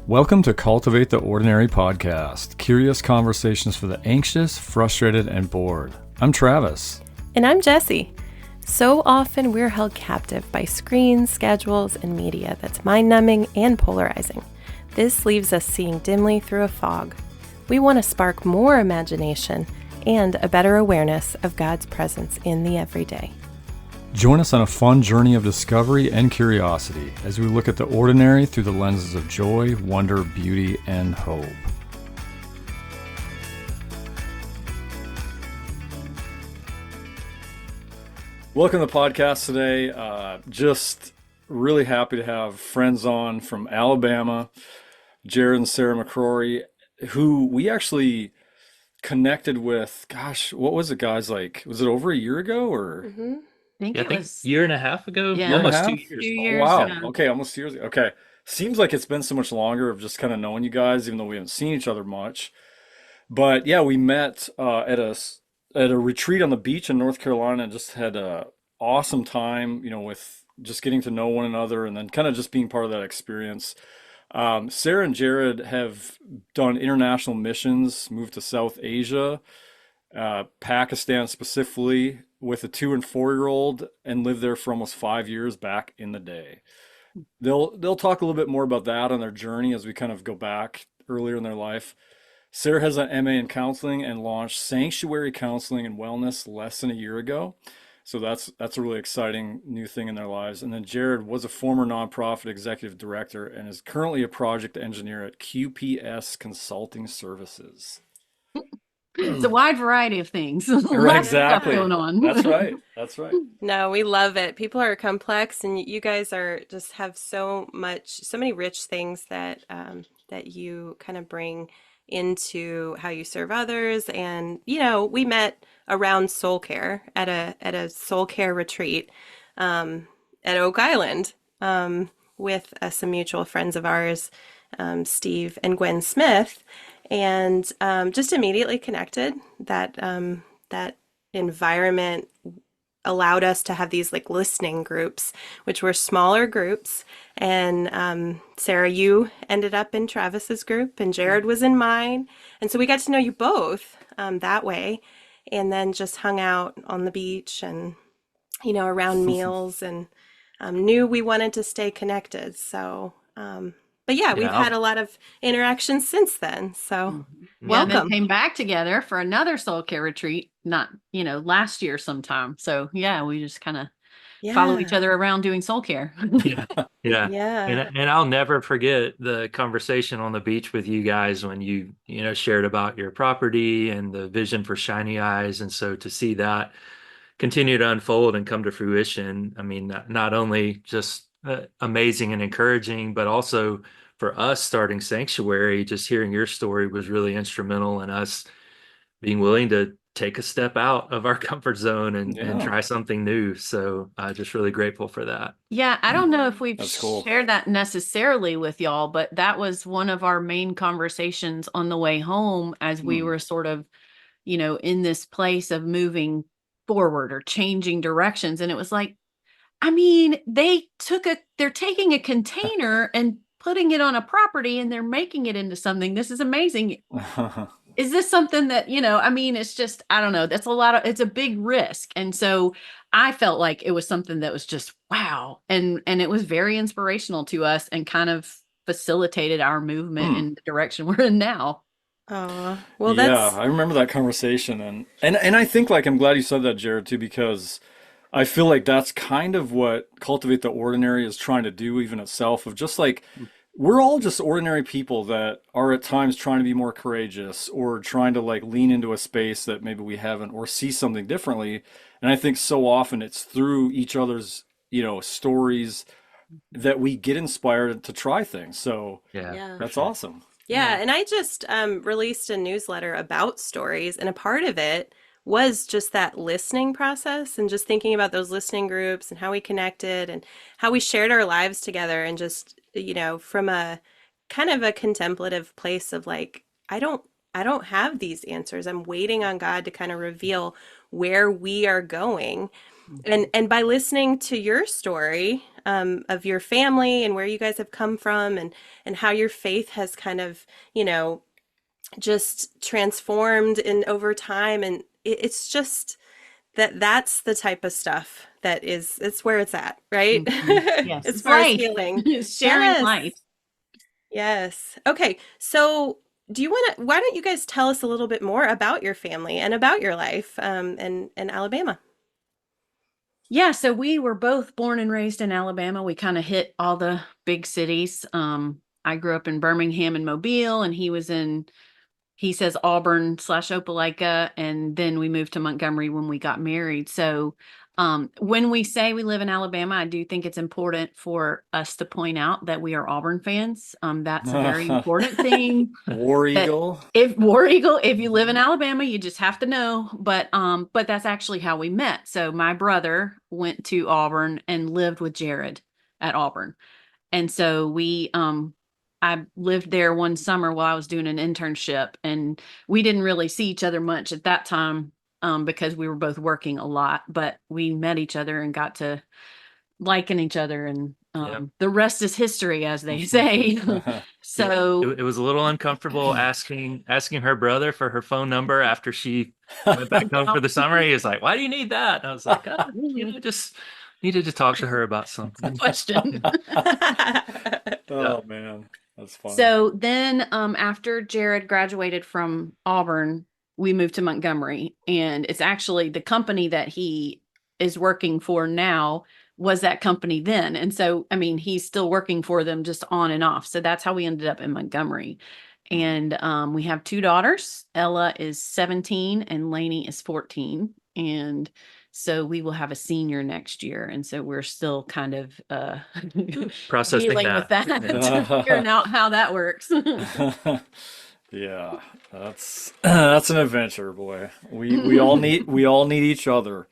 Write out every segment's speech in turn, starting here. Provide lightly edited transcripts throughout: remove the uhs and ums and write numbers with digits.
Welcome to Cultivate the Ordinary podcast, curious conversations for the anxious, frustrated, and bored. I'm Travis. And I'm Jessie. So often we're held captive by screens, schedules, and media that's mind-numbing and polarizing. This leaves us seeing dimly through a fog. We want to spark more imagination and a better awareness of God's presence in the everyday. Join us on a fun journey of discovery and curiosity as we look at the ordinary through the lenses of joy, wonder, beauty, and hope. Welcome to the podcast today. Just really happy to have friends on from Alabama, Jared and Sarah McCrory, who we actually connected with. Gosh, what was it, guys? Like, was it over a year ago or? Mm-hmm. I think Yeah, I it think was a year and a half ago, Yeah. almost Year and a 2 half? years. 2 Oh, years. wow. Yeah. Okay, almost 2 years ago. Okay. Seems like it's been so much longer of just kind of knowing you guys, even though we haven't seen each other much. But yeah, we met at a retreat on the beach in North Carolina and just had a awesome time, with just getting to know one another and then kind of just being part of that experience. Sarah and Jared have done international missions, moved to South Asia, Pakistan specifically, with a 2 and 4-year-old, and lived there for almost 5 years back in the day. They'll talk a little bit more about that on their journey as we kind of go back earlier in their life. Sarah has an MA in counseling and launched Sanctuary Counseling and Wellness less than a year ago. So that's a really exciting new thing in their lives. And then Jared was a former nonprofit executive director and is currently a project engineer at QPS Consulting Services. It's a wide variety of things. Right, Lots of stuff exactly. going on. That's right. That's right. No, we love it. People are complex, and you guys are just have so many rich things that that you kind of bring into how you serve others. And we met around soul care at a soul care retreat at Oak Island with some mutual friends of ours, Steve and Gwen Smith, and just immediately connected. That environment allowed us to have these like listening groups, which were smaller groups. And Sarah, you ended up in Travis's group, and Jared was in mine. And so we got to know you both that way, and then just hung out on the beach and around meals, and knew we wanted to stay connected. So but yeah, we've had a lot of interactions since then. So Yeah, they welcome. came back together for another soul care retreat, not, last year sometime. So yeah, we just kind of follow each other around doing soul care. Yeah, yeah. Yeah. And I'll never forget the conversation on the beach with you guys when you shared about your property and the vision for Shiny Eyes. And so to see that continue to unfold and come to fruition, I mean, not only just amazing and encouraging, but also for us starting Sanctuary, just hearing your story was really instrumental in us being willing to take a step out of our comfort zone and Yeah. try something new. So just really grateful for that. Yeah, I don't know if we've That's cool. shared that necessarily with y'all, but that was one of our main conversations on the way home as we were sort of, in this place of moving forward or changing directions. And it was like, I mean, they're taking a container and putting it on a property and they're making it into something. This is amazing. Is this something that, it's just, I don't know. It's a big risk. And so I felt like it was something that was just, wow. And it was very inspirational to us and kind of facilitated our movement in the direction we're in now. Oh, well, Yeah, I remember that conversation, and I think, like, I'm glad you said that, Jared, too, because I feel like that's kind of what Cultivate the Ordinary is trying to do, even itself, of just like, we're all just ordinary people that are at times trying to be more courageous or trying to like lean into a space that maybe we haven't or see something differently. And I think so often it's through each other's, stories that we get inspired to try things. So Yeah. that's awesome. Yeah, and I just released a newsletter about stories, and a part of it was just that listening process and just thinking about those listening groups and how we connected and how we shared our lives together, and just, from a kind of a contemplative place of like, I don't have these answers. I'm waiting on God to kind of reveal where we are going. And by listening to your story, of your family and where you guys have come from, and how your faith has kind of, just transformed in over time. And it's just that's the type of stuff that is, it's where it's at, right? Yes, As it's far as life. healing. It's sharing Yes. life. Yes. Okay. So why don't you guys tell us a little bit more about your family and about your life in Alabama? Yeah, so we were both born and raised in Alabama. We kind of hit all the big cities. I grew up in Birmingham and Mobile, and he says Auburn / Opelika, and then we moved to Montgomery when we got married. So when we say we live in Alabama, I do think it's important for us to point out that we are Auburn fans. That's a very important thing. War That Eagle. if War Eagle, if you live in Alabama, you just have to know. But that's actually how we met. So my brother went to Auburn and lived with Jared at Auburn. And so I lived there one summer while I was doing an internship, and we didn't really see each other much at that time, because we were both working a lot, but we met each other and got to liking each other, and Yep. the rest is history, as they say. So It was a little uncomfortable asking her brother for her phone number after she went back home for the summer. He was like, "Why do you need that?" And I was like, just needed to talk to her about something. question. Yeah. Oh man, that's funny. So then after Jared graduated from Auburn, we moved to Montgomery, and it's actually the company that he is working for now was that company then. And so, I mean, he's still working for them just on and off. So that's how we ended up in Montgomery. And we have 2 daughters. Ella is 17 and Lainey is 14. And so we will have a senior next year. And so we're still kind of Processing dealing with that. that, figuring out how that works. Yeah, that's an adventure, boy. We all need each other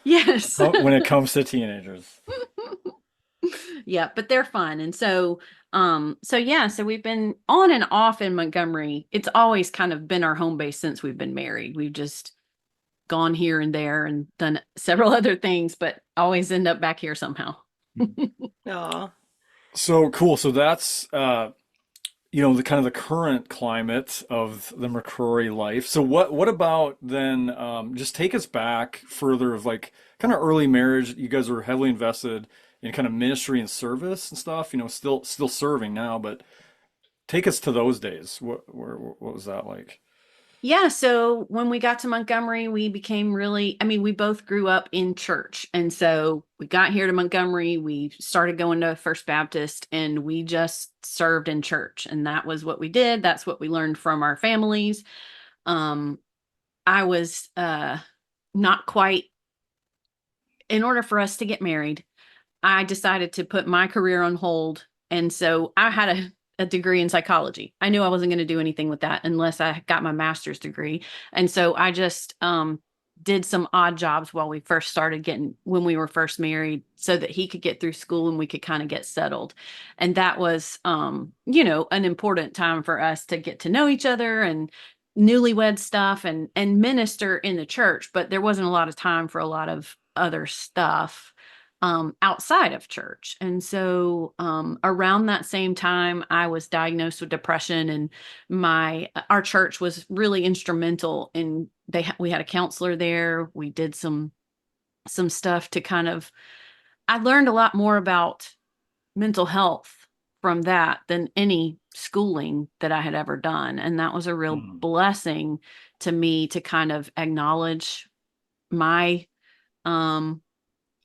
Yes. when it comes to teenagers. Yeah, but they're fun. And so we've been on and off in Montgomery. It's always kind of been our home base since we've been married. We've just gone here and there and done several other things, but always end up back here somehow. Oh, So cool. So that's the kind of the current climate of the McCrory life. So what about then, just take us back further of like kind of early marriage. You guys were heavily invested in kind of ministry and service and stuff, still serving now, but take us to those days. What was that like? Yeah, so when we got to Montgomery, we became really, I mean, we both grew up in church. And so we got here to Montgomery, we started going to First Baptist, and we just served in church. And that was what we did. That's what we learned from our families. Um, I was not quite, in order for us to get married, I decided to put my career on hold. And so I had a degree in psychology. I knew I wasn't going to do anything with that unless I got my master's degree. And so I just did some odd jobs while we first started when we were first married, so that he could get through school and we could kind of get settled. And that was, an important time for us to get to know each other and newlywed stuff and minister in the church. But there wasn't a lot of time for a lot of other stuff outside of church. And so around that same time, I was diagnosed with depression, and our church was really instrumental in we had a counselor there. We did some stuff to kind of, I learned a lot more about mental health from that than any schooling that I had ever done. And that was a real Mm, blessing to me to kind of acknowledge my um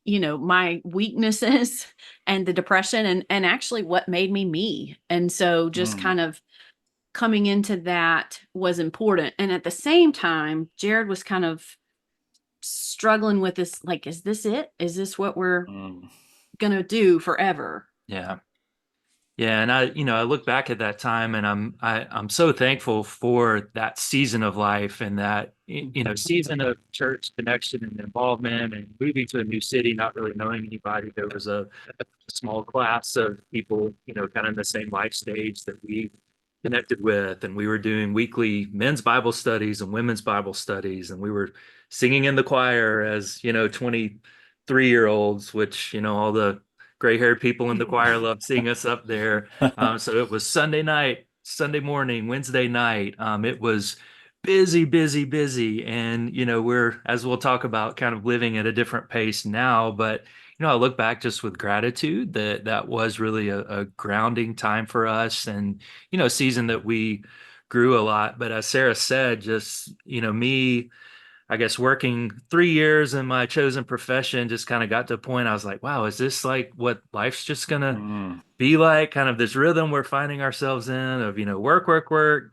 my weaknesses and the depression, and actually what made me me. And so just mm, kind of coming into that was important. And at the same time, Jared was kind of struggling with this, like, is this it? Is this what we're mm, going to do forever? Yeah. Yeah, and I look back at that time, and I'm so thankful for that season of life and that season of church connection and involvement, and moving to a new city, not really knowing anybody. There was a small class of people, kind of in the same life stage that we connected with, and we were doing weekly men's Bible studies and women's Bible studies, and we were singing in the choir as 23-year-olds, which all the gray-haired people in the choir loved seeing us up there. So it was Sunday night, Sunday morning, Wednesday night. It was busy, busy, busy. And, we're, as we'll talk about, kind of living at a different pace now. But, I look back just with gratitude that that was really a grounding time for us, and, a season that we grew a lot. But as Sarah said, just, me, I guess working 3 years in my chosen profession, just kind of got to a point I was like, wow, is this like what life's just gonna Mm. be like? Kind of this rhythm we're finding ourselves in of, work, work, work,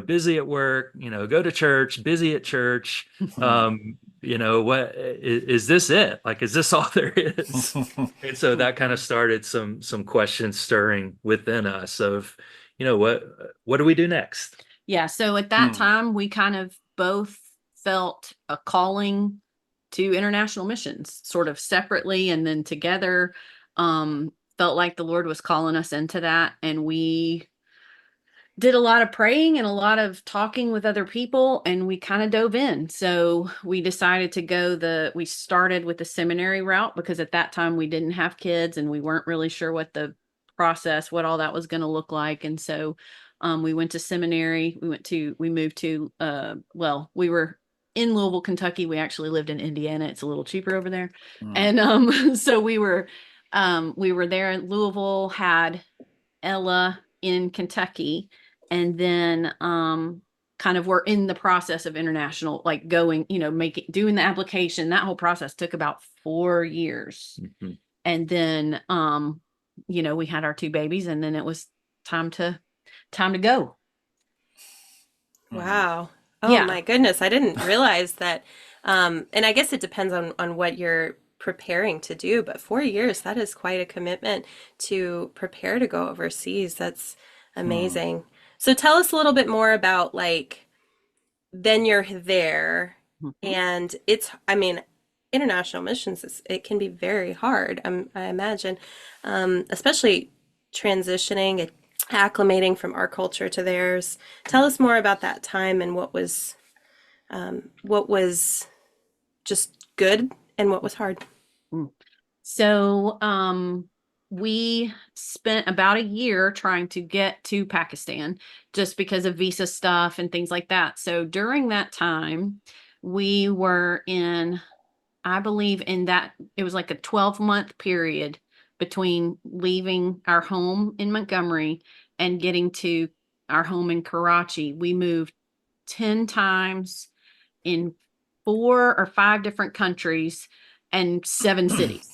busy at work, go to church, busy at church. What is this it? Like, is this all there is? And so that kind of started some questions stirring within us of, what do we do next? Yeah. So at that time, we kind of both felt a calling to international missions, sort of separately and then together. Felt like the Lord was calling us into that. And we did a lot of praying and a lot of talking with other people, and we kind of dove in. So we decided to we started with the seminary route, because at that time we didn't have kids and we weren't really sure what what all that was going to look like. And so we went to seminary. We moved to, we were in Louisville, Kentucky. We actually lived in Indiana. It's a little cheaper over there. And so we were there in Louisville, had Ella in Kentucky, and then kind of we're in the process of international, like going, doing the application. That whole process took about 4 years. Mm-hmm. And then we had our 2 babies, and then it was time to go. Wow. Oh Yeah. my goodness. I didn't realize that. And I guess it depends on what you're preparing to do, but 4 years, that is quite a commitment to prepare to go overseas. That's amazing. So tell us a little bit more about, like, then you're there, and international missions, it can be very hard. I imagine, especially transitioning, acclimating from our culture to theirs. Tell us more about that time and what was just good and what was hard. So we spent about a year trying to get to Pakistan, just because of visa stuff and things like that. So during that time, we were I believe that it was like a 12-month period between leaving our home in Montgomery and getting to our home in Karachi. We moved 10 times in 4 or 5 different countries and 7 cities,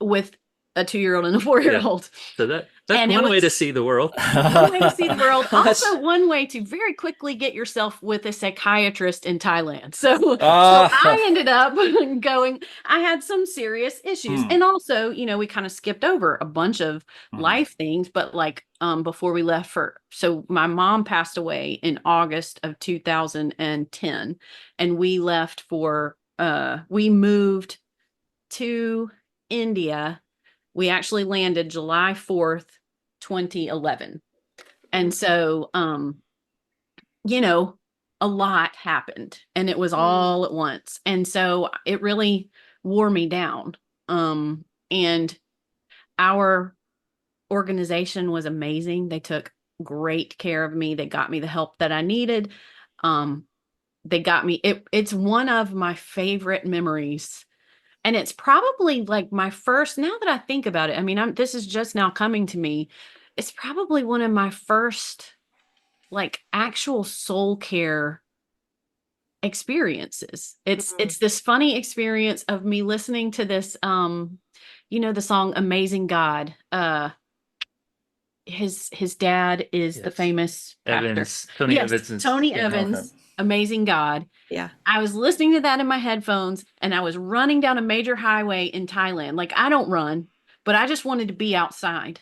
with a 2-year-old and a 4-year-old. So that's one way to see the world. One way to see the world. Also, one way to very quickly get yourself with a psychiatrist in Thailand. So I ended up going, I had some serious issues. And also, we kind of skipped over a bunch of life things, but like before we left so my mom passed away in August of 2010, and we left we moved to India. We actually landed July 4th, 2011. And so, a lot happened, and it was all at once. And so it really wore me down. And our organization was amazing. They took great care of me. They got me the help that I needed. They got me, it's one of my favorite memories. And it's probably like my first, now that I think about it, I mean, this is just now coming to me. It's probably one of my first, like, actual soul care experiences. It's this funny experience of me listening to this, the song Amazing God. His dad is the famous Evans, actor. Tony Yes, Evans. Tony Evans, Amazing God. Yeah. I was listening to that in my headphones, and I was running down a major highway in Thailand. Like, I don't run, but I just wanted to be outside.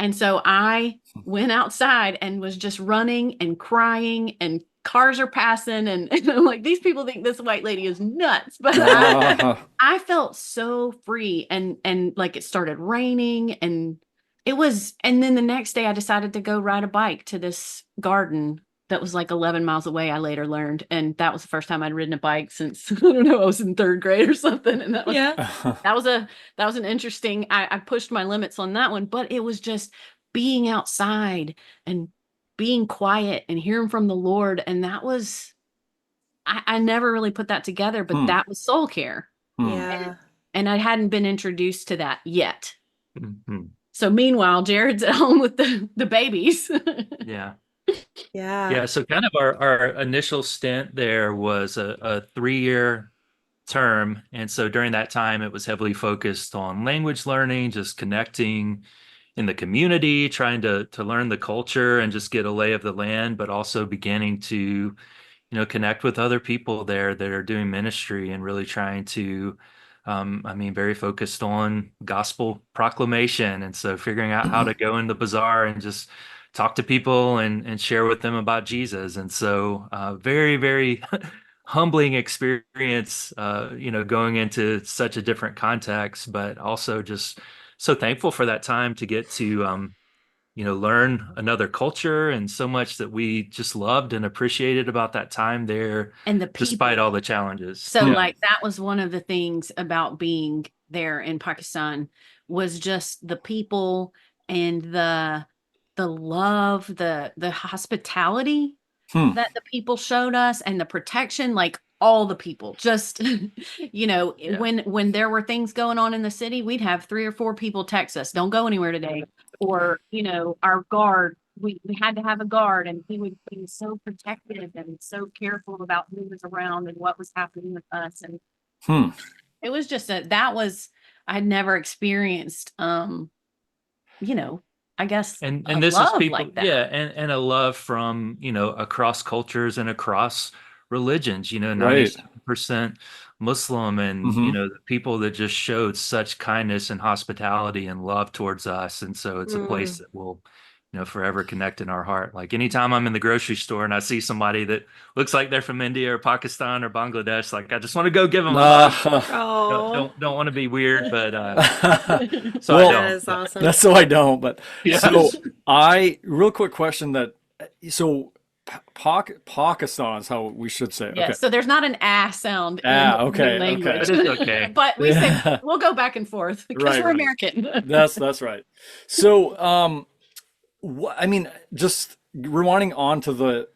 And so I went outside and was just running and crying, and cars are passing. And I'm like, these people think this white lady is nuts. But I felt so free, and like, it started raining, and then the next day I decided to go ride a bike to this garden that was like 11 miles away, I later learned. And that was the first time I'd ridden a bike since, I don't know, I was in third grade or something. And Yeah. that was an interesting, I pushed my limits on that one, but it was just being outside and being quiet and hearing from the Lord. And that was, I never really put that together, but Hmm. that was soul care. Yeah. And I hadn't been introduced to that yet. Mhm. So meanwhile, Jared's at home with the babies. Yeah. Yeah. Yeah. So kind of our initial stint there was a 3-year term. And so during that time, it was heavily focused on language learning, just connecting in the community, trying to learn the culture and just get a lay of the land, but also beginning to connect with other people there that are doing ministry and really trying to, very focused on gospel proclamation. And so figuring out how to go in the bazaar and just talk to people and share with them about Jesus. And so, very, very humbling experience, going into such a different context, but also just so thankful for that time to get to, learn another culture and so much that we just loved and appreciated about that time there, And the despite people. all the challenges. So Yeah. like that was one of the things about being there in Pakistan was just the people and the love, the hospitality Hmm. that the people showed us and the protection, like all the people just Yeah. when there were things going on in the city, we'd have 3 or 4 people text us, don't go anywhere today. Or our guard, we had to have a guard, and he would be so protective and so careful about who was around and what was happening with us. And Hmm. it was just that was, I'd never experienced I guess a And this is love people, like yeah, that. and a love from, across cultures and across religions, Right. 97% Muslim and, Hmm. the people that just showed such kindness and hospitality and love towards us. And so it's a place Mm. that will, forever connect in our heart. Like anytime I'm in the grocery store and I see somebody that looks like they're from India or Pakistan or Bangladesh, like I just want to go give them a hug. Don't Oh, don't, don't want to be weird, but so I Well, that don't. is But awesome. that's so I don't, but so yes. real quick question that, so Pakistan is how we should say it. Yeah, Okay. so there's not an ass sound in Ah, the okay, okay. language. But it's okay. But we say Yeah. we'll go back and forth because Right, we're right. American. That's right. So, I mean, just rewinding on to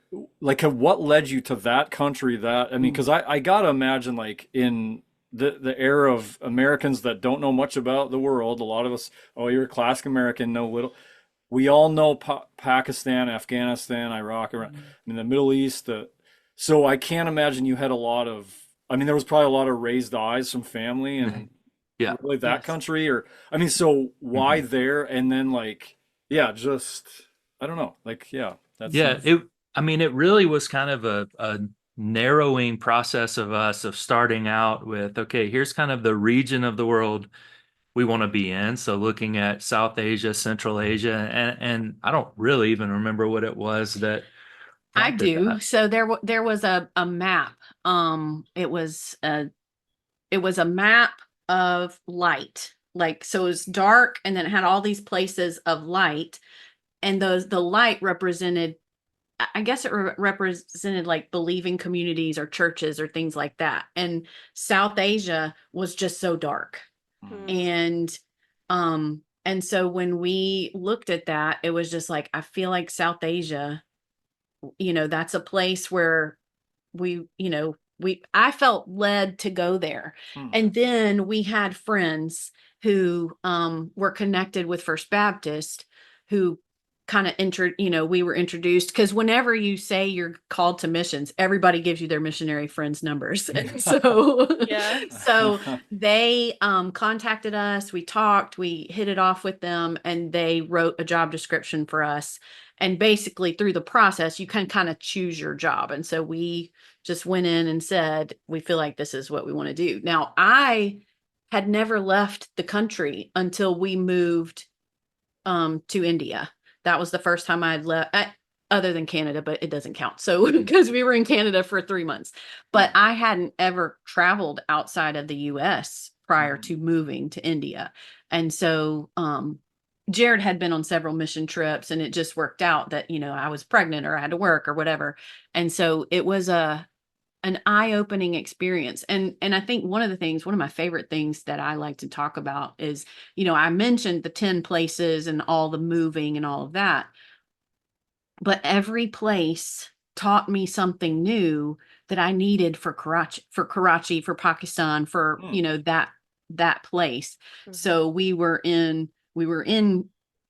what led you to that country that, I mean, because I gotta imagine, like, in the era of Americans that don't know much about the world, a lot of us, oh, you're a classic American, know little. We all know Pakistan, Afghanistan, Iraq, Iran, I mean, the Middle East. So I can't imagine you had a lot of, I mean, there was probably a lot of raised eyes from family and Yeah. really that Yes. country, or, I mean, so why Mhm. there? And then, like, yeah, just, I don't know. Like, yeah, that Yeah, seems, it really was kind of a narrowing process of us of starting out with, okay, here's kind of the region of the world we want to be in. So looking at South Asia, Central Asia, and I don't really even remember what it was that I prompted do. that. So there was a map. It was a map of light. Like, so it was dark and then it had all these places of light, and the light represented, I guess it represented like believing communities or churches or things like that. And South Asia was just so dark. mm, Mm. And so when we looked at that, it was just like, I feel like South Asia, that's a place where I felt led to go there. mm, And then we had friends who were connected with First Baptist, who kind of we were introduced, because whenever you say you're called to missions, everybody gives you their missionary friends numbers. And Yeah. so they contacted us, we talked, we hit it off with them, and they wrote a job description for us. And basically through the process, you can kind of choose your job. And so we just went in and said, we feel like this is what we want to do. Now, I had never left the country until we moved to India. That was the first time I'd left, other than Canada, but it doesn't count. So, because we were in Canada for 3 months, but I hadn't ever traveled outside of the US prior to moving to India. And so, Jared had been on several mission trips, and it just worked out that, I was pregnant or I had to work or whatever. And so it was an eye-opening experience. And I think one of my favorite things that I like to talk about is, I mentioned the 10 places and all the moving and all of that, but every place taught me something new that I needed for Karachi, for Pakistan, for, Mm. that place. Mhm. So we were in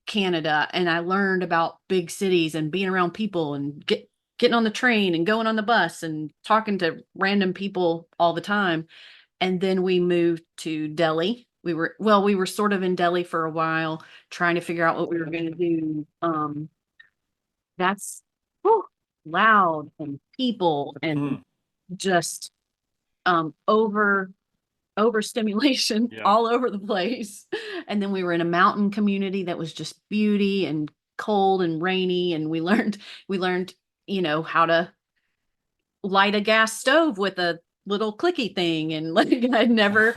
Canada, and I learned about big cities and being around people and getting on the train and going on the bus and talking to random people all the time. And then we moved to Delhi. We were sort of in Delhi for a while, trying to figure out what we were going to do. That's whew, loud and people and Mm. just overstimulation Yeah. all over the place. And then we were in a mountain community that was just beauty and cold and rainy, and we learned how to light a gas stove with a little clicky thing, and like I'd never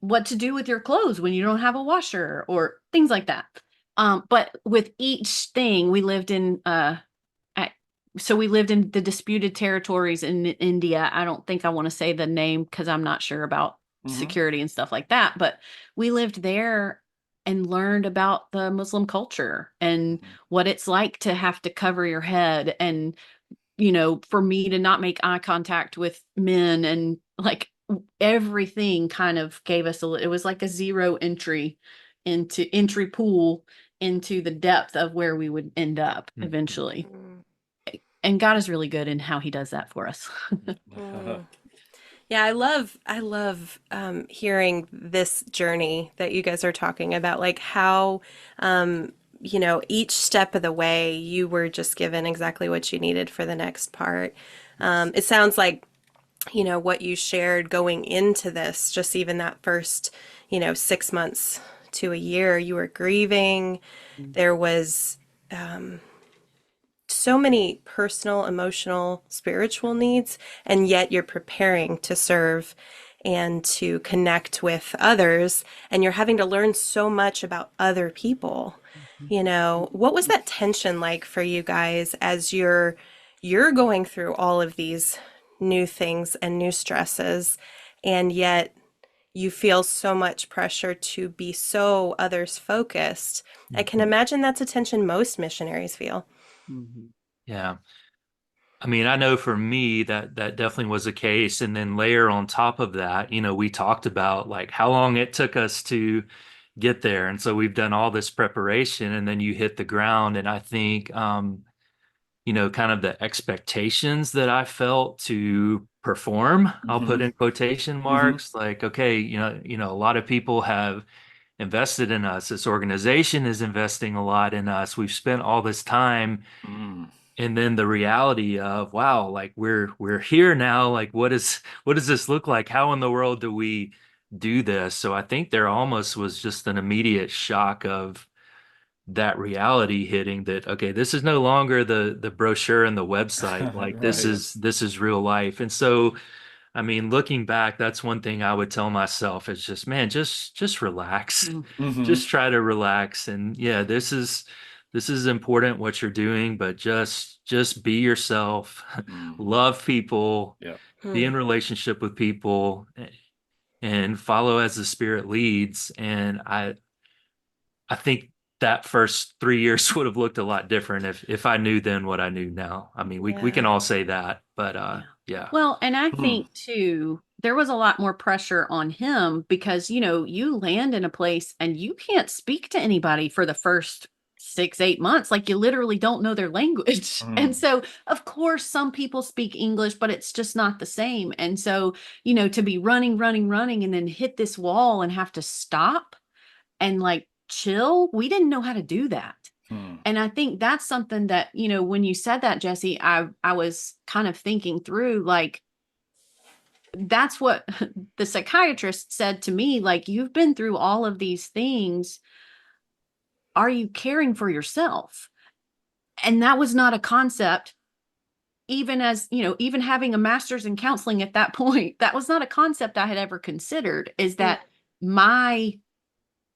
what to do with your clothes when you don't have a washer or things like that. But with each thing we lived in I, so we lived in the disputed territories in India. I don't think I want to say the name because I'm not sure about Hmm. security and stuff like that, but we lived there and learned about the Muslim culture and what it's like to have to cover your head, and for me to not make eye contact with men, and like everything kind of gave us it was like a zero entry pool into the depth of where we would end up Mhm. eventually. Mm. And God is really good in how he does that for us. Mm. Yeah, I love hearing this journey that you guys are talking about, like how each step of the way you were just given exactly what you needed for the next part. It sounds like what you shared going into this, just even that first 6 months to a year, you were grieving. There was so many personal, emotional, spiritual needs, and yet you're preparing to serve and to connect with others, and you're having to learn so much about other people. What was that tension like for you guys as you're going through all of these new things and new stresses, and yet you feel so much pressure to be so others focused? I can Mhm. imagine that's a tension most missionaries feel. Mhm. Yeah. I mean, I know for me that definitely was the case. And then layer on top of that, we talked about like how long it took us to get there. And so we've done all this preparation, and then you hit the ground. And I think, kind of the expectations that I felt to perform, I'll Hmm. put in quotation Hmm. marks, like, okay, a lot of people have invested in us. This organization is investing a lot in us. We've spent all this time, Mm. and then the reality of, wow, like we're here now. Like, what does this look like? How in the world do we do this? So I think there almost was just an immediate shock of that reality hitting, that okay, this is no longer the brochure and the website. Like, this Right. is real life. And so, I mean, looking back, that's one thing I would tell myself is just, man, just relax. Mm. Hmm. Just try to relax. And yeah, this is important what you're doing, but just be yourself, Mm. love people, Yeah. be Hmm. in relationship with people, and follow as the spirit leads. And I think that first 3 years would have looked a lot different if I knew then what I knew now. I mean, we can Yeah. all say that, but Yeah. yeah. Well, and I Mm. think too, there was a lot more pressure on him because, you land in a place and you can't speak to anybody for the first 6, 8 months. Like you literally don't know their language. And Mm. so, of course, some people speak English, but it's just not the same. And so, to be running, running, running and then hit this wall and have to stop and like chill, we didn't know how to do that. Mm. And I think that's something that, when you said that, Jesse, I was kind of thinking through, like, that's what the psychiatrist said to me, like, you've been through all of these things. Are you caring for yourself? And that was not a concept, even as, even having a master's in counseling at that point, that was not a concept I had ever considered, is Mm. that my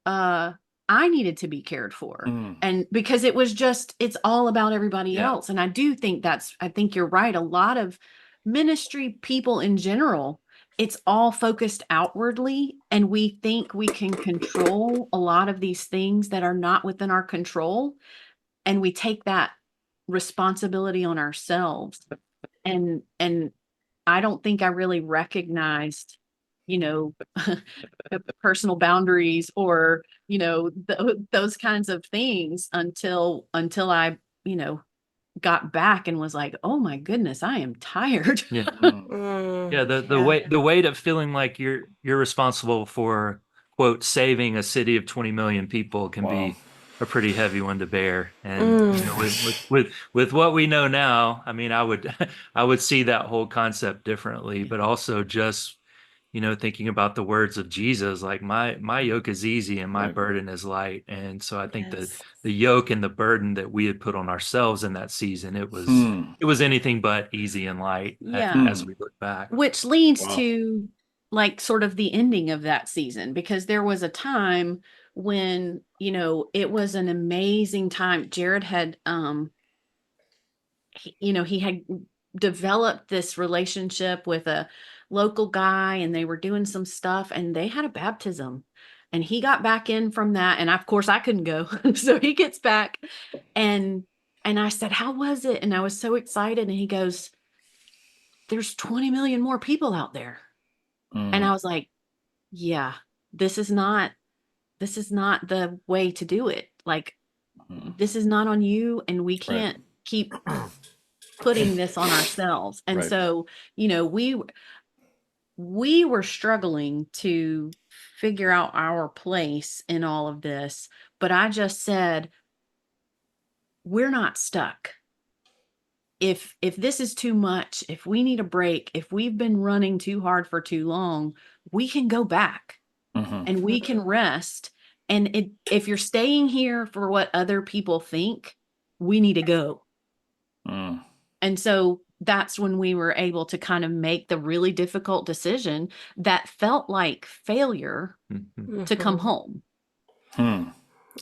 uh I needed to be cared for. Mm. And because it was just, it's all about everybody Yeah. else. And I do think I think you're right. A lot of ministry people in general, it's all focused outwardly. And we think we can control a lot of these things that are not within our control. And we take that responsibility on ourselves. And I don't think I really recognized, you know, personal boundaries or, those kinds of things until I, got back and was like, oh my goodness, I am tired. Yeah. Mm. Yeah, Yeah. the weight of feeling like you're responsible for, quote, saving a city of 20 million people can Wow. be a pretty heavy one to bear. And Mm. with what we know now, I mean, I would I would see that whole concept differently, but also just, thinking about the words of Jesus, like my yoke is easy and my Right. burden is light. And so I think that Yes. the yoke and the burden that we had put on ourselves in that season, Hmm. it was anything but easy and light Yeah. as Hmm. we look back. Which leads Wow. to like sort of the ending of that season, because there was a time when, it was an amazing time. Jared had, he had developed this relationship with a local guy and they were doing some stuff and they had a baptism and he got back in from that. And of course I couldn't go. So he gets back and, I said, how was it? And I was so excited. And he goes, there's 20 million more people out there. And Mm. I was like, yeah, this is not the way to do it. Like, Mm. this is not on you. And we Right. can't keep putting this on ourselves. And Right. so, we were struggling to figure out our place in all of this, but I just said, we're not stuck. If this is too much, if we need a break, if we've been running too hard for too long, we can go back Hmm. and we can rest. And if you're staying here for what other people think, we need to go. Mm. And so that's when we were able to kind of make the really difficult decision that felt like failure Mhm. to come Mhm. home. Hmm.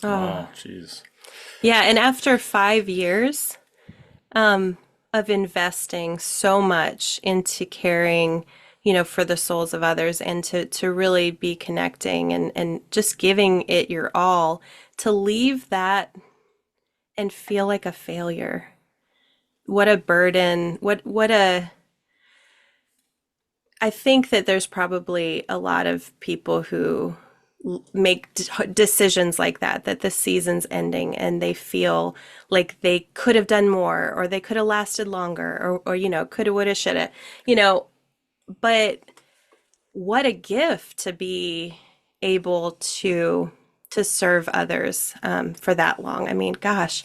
Oh. Wow. Jeez. Yeah, and after 5 years um, of investing so much into caring, for the souls of others and to really be connecting and just giving it your all, to leave that and feel like a failure. What a burden. I think that there's probably a lot of people who make decisions like that the season's ending and they feel like they could have done more or they could have lasted longer or coulda, woulda, shoulda, you know, but what a gift to be able to serve others for that long. I mean, gosh,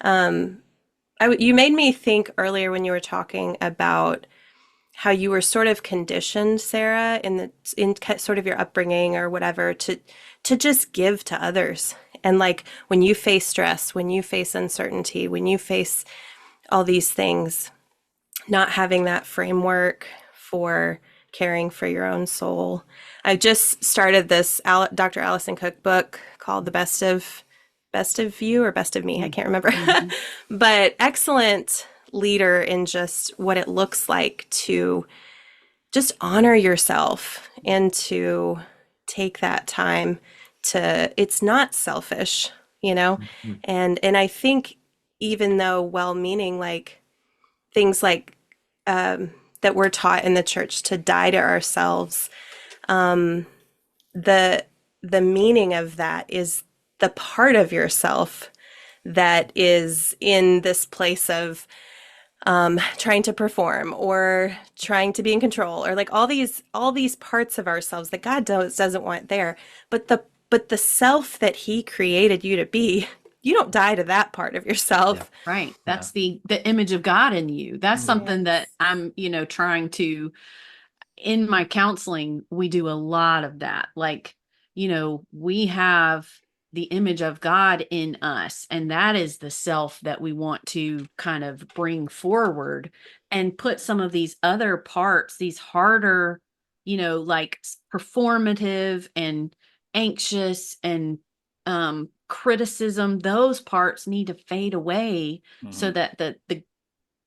you made me think earlier when you were talking about how you were sort of conditioned, Sarah, in sort of your upbringing or whatever, to just give to others. And like when you face stress, when you face uncertainty, when you face all these things, not having that framework for caring for your own soul. I just started this Dr. Allison Cook book called The Best of You or Best of Me, I can't remember. Mm-hmm. But excellent leader in just what it looks like to just honor yourself and to take that time to, it's not selfish, you know? Mhm. And I think even though well-meaning, like things like that we're taught in the church to die to ourselves, the the meaning of that is the part of yourself that is in this place of trying to perform or trying to be in control or like all these parts of ourselves that God doesn't want there. But the self that He created you to be, you don't die to that part of Yeah. yourself. Right. Yeah. That's the image of God in you. That's Mhm. something that Yes. I'm, trying to, in my counseling, we do a lot of that. Like, we have the image of God in us, and that is the self that we want to kind of bring forward and put some of these other parts, these harder, like performative and anxious and criticism, those parts need to fade away so Mhm. that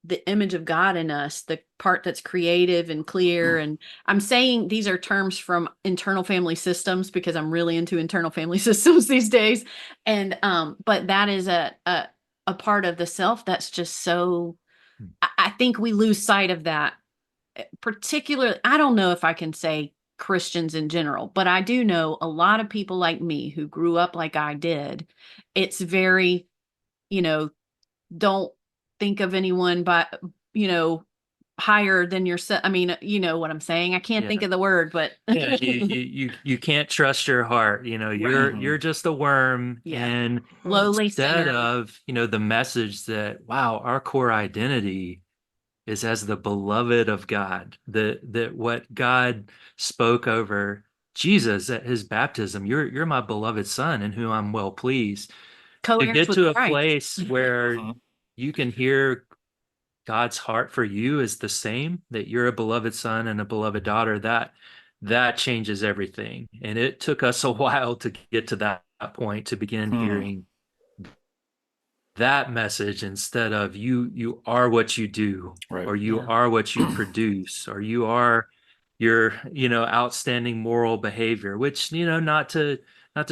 the image of God in us, the part that's creative and clear. And I'm saying these are terms from internal family systems because I'm really into internal family systems these days. And but that is a part of the self that's just so I think we lose sight of that. Particularly, I don't know if I can say Christians in general, but I do know a lot of people like me who grew up like I did. It's very, you know, don't think of anyone but, you know, higher than yourself. I mean, you know what I'm saying? I can't think Yeah. of the word, but Yeah, you can't trust your heart. You know, right. you're Mhm. just a worm, Yeah. and Mm. Lowly instead sinner. of, the message that, wow, our core identity is as the beloved of God, that what God spoke over Jesus at his baptism, you're my beloved son in whom I'm well pleased. To Co-heirs get with to a Christ. place where Mhm. you can hear God's heart for you is the same, that you're a beloved son and a beloved daughter, that changes everything. And it took us a while to get to that point, to begin Mhm. hearing that message instead of you are what you do, Right. or you Yeah. are what you produce, or you are your outstanding moral behavior, which, not to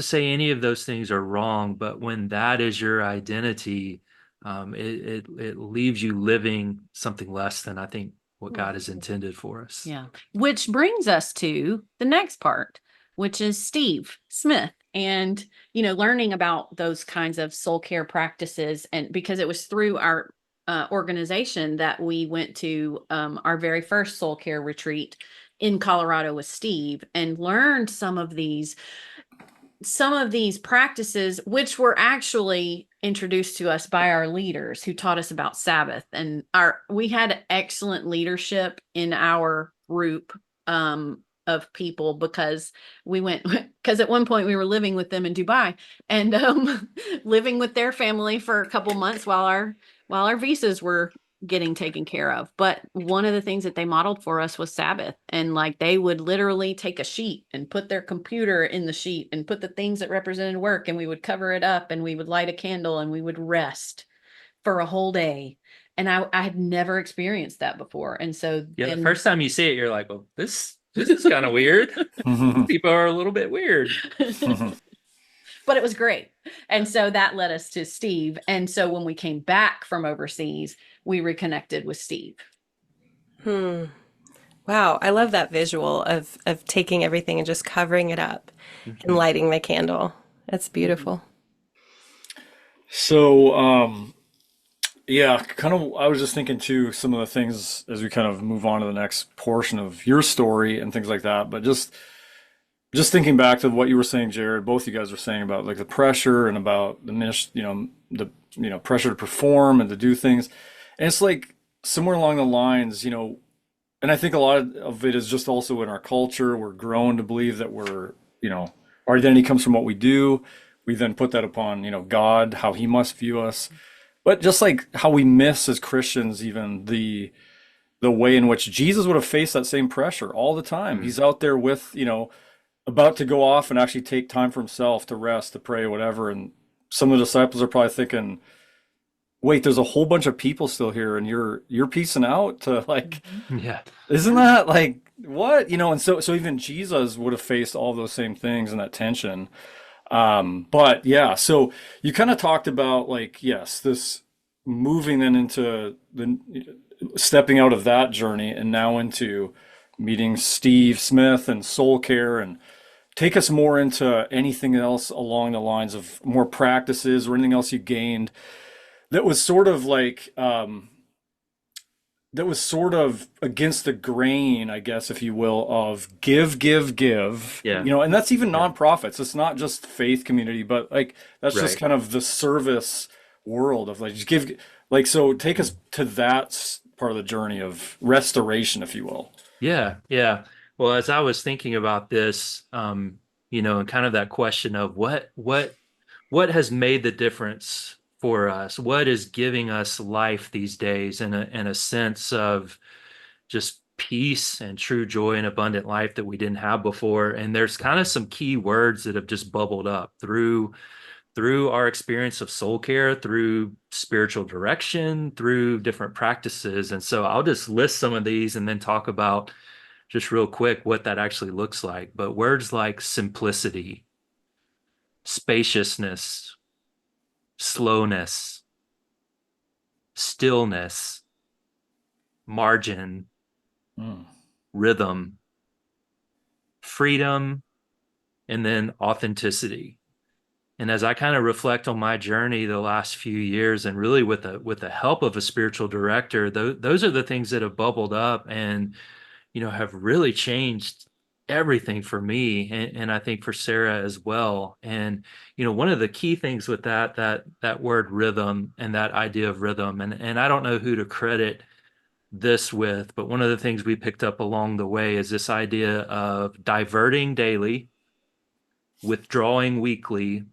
say any of those things are wrong, but when that is your identity, it leaves you living something less than I think what God has intended for us. Yeah. Which brings us to the next part, which is Steve Smith and, learning about those kinds of soul care practices. And because it was through our organization that we went to our very first soul care retreat in Colorado with Steve and learned some of these practices, which were actually introduced to us by our leaders who taught us about Sabbath. And we had excellent leadership in our group of people because because at one point we were living with them in Dubai and living with their family for a couple months while our visas were getting taken care of. But one of the things that they modeled for us was Sabbath. And like they would literally take a sheet and put their computer in the sheet and put the things that represented work, and we would cover it up and we would light a candle and we would rest for a whole day. And I had never experienced that before. And so Yeah, the then first time you see it, you're like, well, this is kind of weird. Mhm. People are a little bit weird. Mhm. but it was great. And so that led us to Steve. And so when we came back from overseas, we reconnected with Steve. Hmm. Wow, I love that visual of taking everything and just covering it up and Mhm. lighting the candle. That's beautiful. So, yeah, kind of, I was just thinking too, some of the things as we kind of move on to the next portion of your story and things like that. But just thinking back to what you were saying, Jared, both you guys were saying about like the pressure and about the pressure to perform and to do things. And it's like somewhere along the lines, and I think a lot of it is just also in our culture. We're grown to believe that our identity comes from what we do. We then put that upon, God, how he must view us. But just like how we miss as Christians, even the way in which Jesus would have faced that same pressure all the time. Mm. He's out there with, about to go off and actually take time for himself to rest, to pray, whatever. And some of the disciples are probably thinking, wait, there's a whole bunch of people still here and you're piecing out to like, Yeah. isn't that like what? And so even Jesus would have faced all those same things and that tension. But yeah, so you kind of talked about like, yes, this moving then into the stepping out of that journey and now into meeting Steve Smith and soul care, and take us more into anything else along the lines of more practices or anything else you gained that was sort of like that was sort of against the grain, I guess, if you will, of give, give, give, Yeah. and that's even Yeah. nonprofits. It's not just faith community, but like that's just Right. kind of the service world of like just give, like, so take us to that part of the journey of restoration, if you will. Yeah, yeah. Well, as I was thinking about this, and kind of that question of what has made the difference for us, what is giving us life these days, in a sense of just peace and true joy and abundant life that we didn't have before. And there's kind of some key words that have just bubbled up through our experience of soul care, through spiritual direction, through different practices. And so I'll just list some of these and then talk about just real quick what that actually looks like. But words like simplicity, spaciousness, slowness, stillness, margin, Mm. rhythm, freedom, and then authenticity. And as I kind of reflect on my journey the last few years, and really with the help of a spiritual director, those are the things that have bubbled up and have really changed everything for me, and I think for Sarah as well. And one of the key things with that word rhythm and that idea of rhythm, and I don't know who to credit this with, but one of the things we picked up along the way is this idea of diverting daily, withdrawing weekly,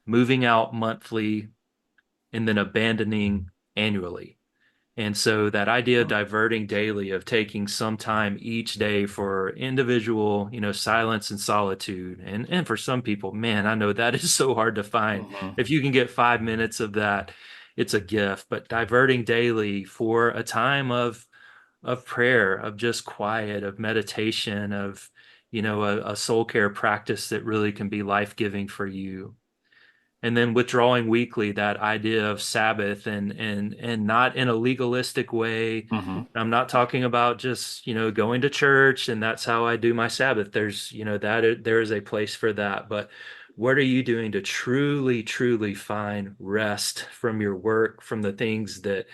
moving out monthly, and then abandoning annually. And so that idea of diverting daily, of taking some time each day for individual, silence and solitude. And for some people, man, I know that is so hard to find. Mhm. If you can get 5 minutes of that, it's a gift. But diverting daily for a time of prayer, of just quiet, of meditation, of a soul care practice that really can be life-giving for you. And then withdrawing weekly, that idea of Sabbath, and not in a legalistic way. Mhm. I'm not talking about just going to church and that's how I do my Sabbath. There's there is a place for that, but what are you doing to truly find rest from your work, from the things that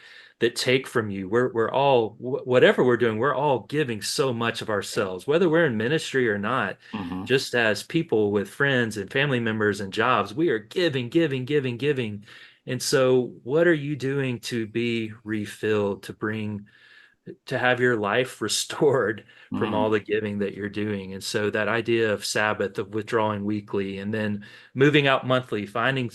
take from you? We're all, whatever we're doing, we're all giving so much of ourselves, whether we're in ministry or not. Mhm. Just as people with friends and family members and jobs, we are giving. And so what are you doing to be refilled, to have your life restored from Mhm. all the giving that you're doing? And so that idea of Sabbath, of withdrawing weekly, and then moving out monthly, finding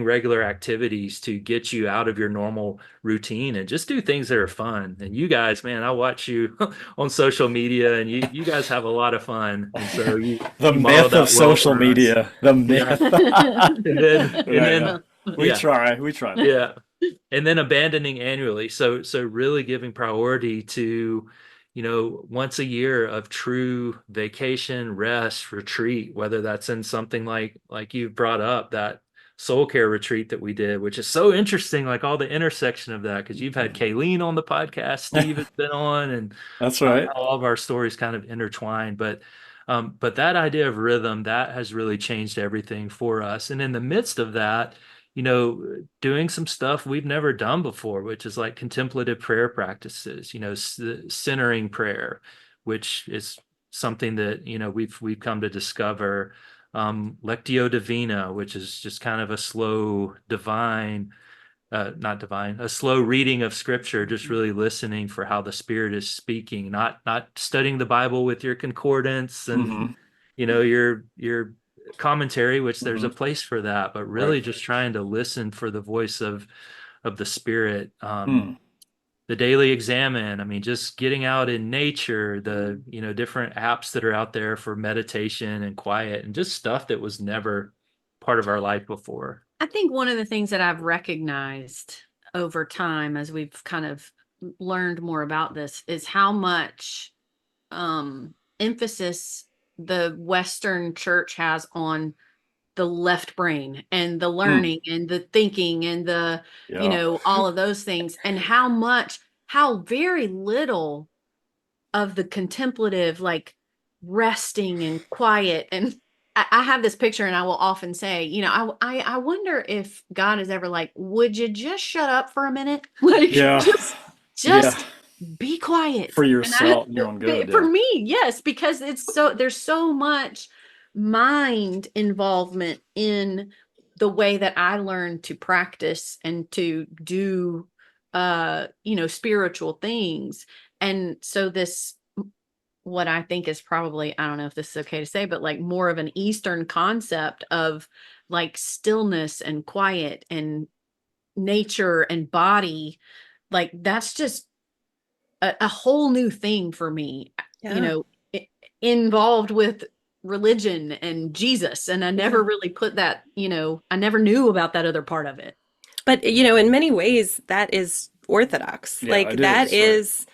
regular activities to get you out of your normal routine and just do things that are fun. And you guys, man, I watch you on social media, and you guys have a lot of fun. And so The you model myth of that well social for us. media. The Yeah. myth. And Yeah, yeah. then We yeah. try. We try though. Yeah. And then abandoning annually. So really giving priority to, once a year of true vacation, rest, retreat, whether that's in something like you brought up, that soul care retreat that we did, which is so interesting, like all the intersection of that, because you've had Kayleen on the podcast, Steve has been on, and That's how right. all of our stories kind of intertwine. But that idea of rhythm, that has really changed everything for us. And in the midst of that, doing some stuff we've never done before, which is like contemplative prayer practices, centering prayer, which is something that, we've come to discover. Lectio Divina, which is just kind of a slow divine, not divine, a slow reading of scripture, just really listening for how the Spirit is speaking, not studying the Bible with your concordance and Hmm. your commentary, which there's a Hmm. place for that, but Right. really just trying to listen for the voice of the Spirit. Hmm. The daily examine, I mean, just getting out in nature, the different apps that are out there for meditation and quiet, and just stuff that was never part of our life before. I think one of the things that I've recognized over time as we've kind of learned more about this is how much emphasis the Western church has on the left brain and the Hmm. learning and the thinking and the, Yeah. all of those things, and how very little of the contemplative, like resting and quiet. And I have this picture, and I will often say, I wonder if God is ever like, would you just shut up for a minute? Like, Yeah. Yeah. just be quiet. For And I, yourself, your own good. for Yeah. me, yes, because there's so much mind involvement in the way that I learned to practice and to do, spiritual things. And so this, what I think is probably, I don't know if this is okay to say, but like more of an Eastern concept of like stillness and quiet and nature and body, like that's just a whole new thing for me, you Yeah. know, involved with religion and Jesus. And I never really put that, I never knew about that other part of it. But in many ways, that is orthodox. Yeah, Like it that is, right. is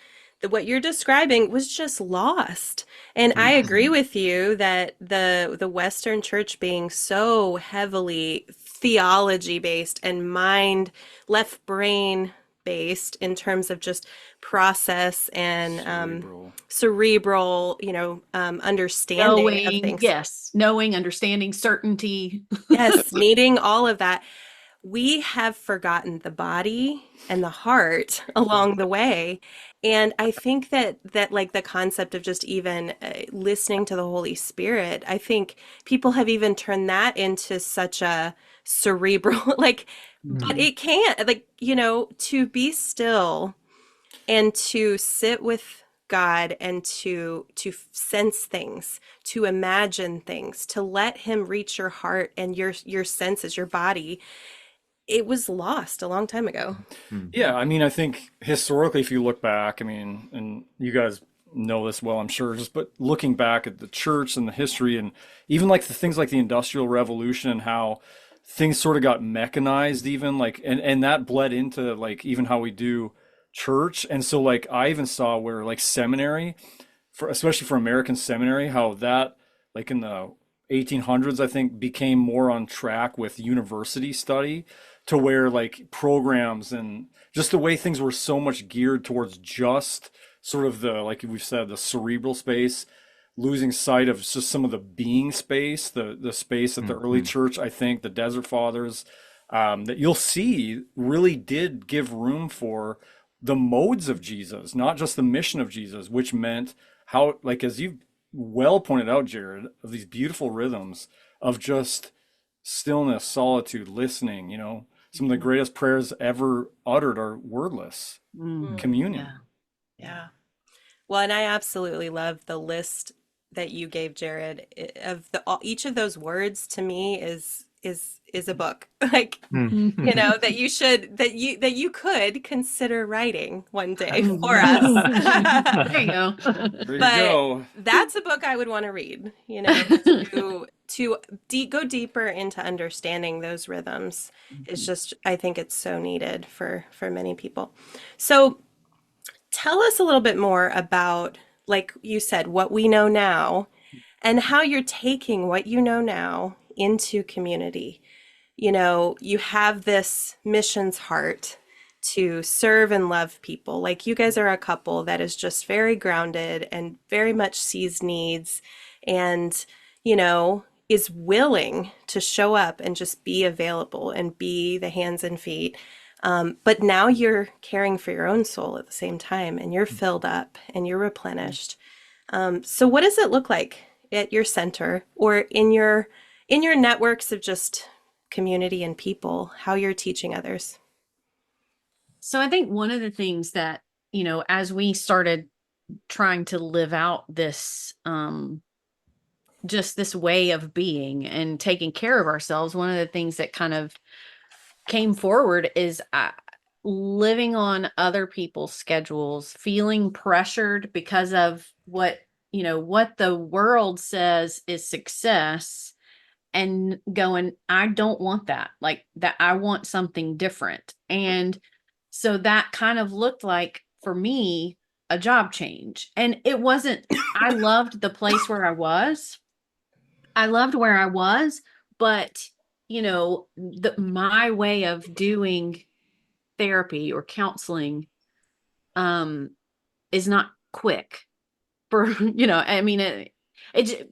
what you're describing was just lost. And I agree Mhm. with you that the Western church being so heavily theology based and mind left brain based in terms of just process and Cerebral. cerebral, understanding of Knowing, things. yes, knowing, understanding, certainty. Yes, needing all of that. We have forgotten the body and the heart along the way. And I think that like the concept of just even listening to the Holy Spirit, I think people have even turned that into such a cerebral, like, but Mhm. it can't, like, to be still and to sit with God and to sense things, to imagine things, to let him reach your heart and your senses, your body. It was lost a long time ago. Yeah, Mhm. I mean, I think historically, if you look back, I mean, and you guys know this well, I'm sure, just but looking back at the church and the history, and even like the things like the Industrial Revolution and how things sort of got mechanized, even like, and that bled into like even how we do church. And so, like, I even saw where like seminary, for especially for American seminary, how that like in the 1800s, I think, became more on track with university study to where like programs and just the way things were so much geared towards just sort of the, like we've said, the cerebral space, losing sight of just some of the being space, the space that the early Mhm. church, I think, the Desert Fathers, that you'll see really did give room for the modes of Jesus, not just the mission of Jesus, which meant how, like as you well pointed out, Jared, of these beautiful rhythms of just stillness, solitude, listening, some of the greatest prayers ever uttered are wordless Mm, Mm, communion. yeah. Yeah. yeah. Well, and I absolutely love the list that you gave, Jared, of each of those words to me is a book. Like, Mhm. that you should that you could consider writing one day for us. There you go. There you But go. that's a book I would want to read, to go deeper into understanding those rhythms is just, I think it's so needed for many people. So tell us a little bit more about, like you said, what we know now and how you're taking what you know now into community. You have this missions heart to serve and love people. Like you guys are a couple that is just very grounded and very much sees needs and, is willing to show up and just be available and be the hands and feet. But now you're caring for your own soul at the same time and you're filled up and you're replenished. So what does it look like at your center or in your networks of just community and people, how you're teaching others? So I think one of the things that, as we started trying to live out this, just this way of being and taking care of ourselves, one of the things that kind of came forward is living on other people's schedules, feeling pressured because of what the world says is success, and going, I don't want that. Like that, I want something different. And so that kind of looked like for me a job change. And it wasn't, I loved the place where I was. I loved where I was, but my way of doing therapy or counseling um is not quick for I mean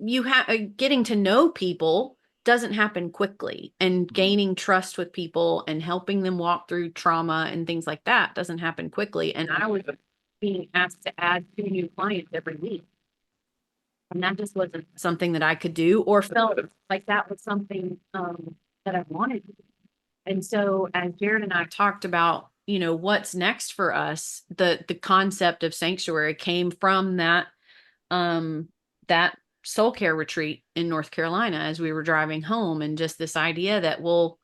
you have getting to know people doesn't happen quickly, and gaining trust with people and helping them walk through trauma and things like that doesn't happen quickly. And I was being asked to add 2 new clients every week, and that just wasn't something that I could do or felt like that was something that I wanted to do. And so as Jared and I talked about, what's next for us, the concept of sanctuary came from um that soul care retreat in North Carolina as we were driving home, and just this idea that, well,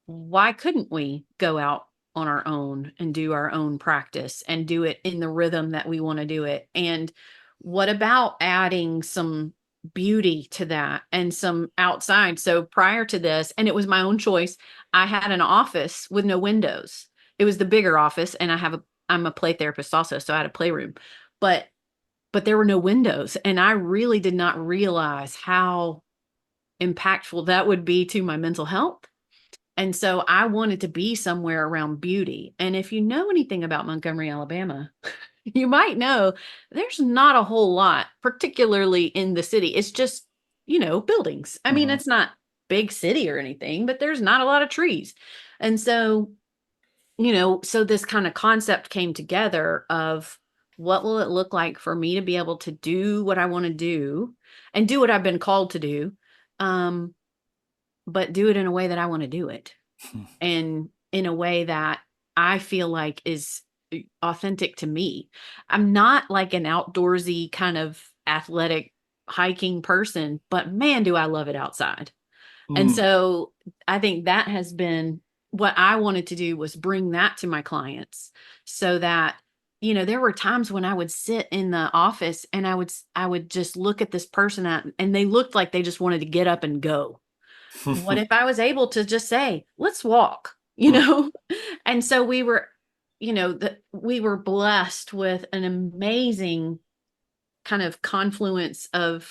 why couldn't we go out on our own and do our own practice and do it in the rhythm that we want to do it. And what about adding some beauty to that and some outside? So prior to this, and it was my own choice, I had an office with no windows. It was the bigger office, and I'm a play therapist also, so I had a playroom. But there were no windows, and I really did not realize how impactful that would be to my mental health. And so I wanted to be somewhere around beauty. And if you know anything about Montgomery, Alabama, you might know there's not a whole lot, particularly in the city. It's just, buildings. I mean, Hmm. it's not big city or anything, but there's not a lot of trees. And so, so this kind of concept came together of what will it look like for me to be able to do what I want to do and do what I've been called to do. But do it in a way that I want to do it, and in a way that I feel like is authentic to me. I'm not like an outdoorsy kind of athletic hiking person, but man, do I love it outside. And Mm. so I think that has been what I wanted to do, was bring that to my clients, so that, there were times when I would sit in the office and I would just look at this person and they looked like they just wanted to get up and go. What if I was able to just say, let's walk, Mm. And so we were blessed with an amazing kind of confluence of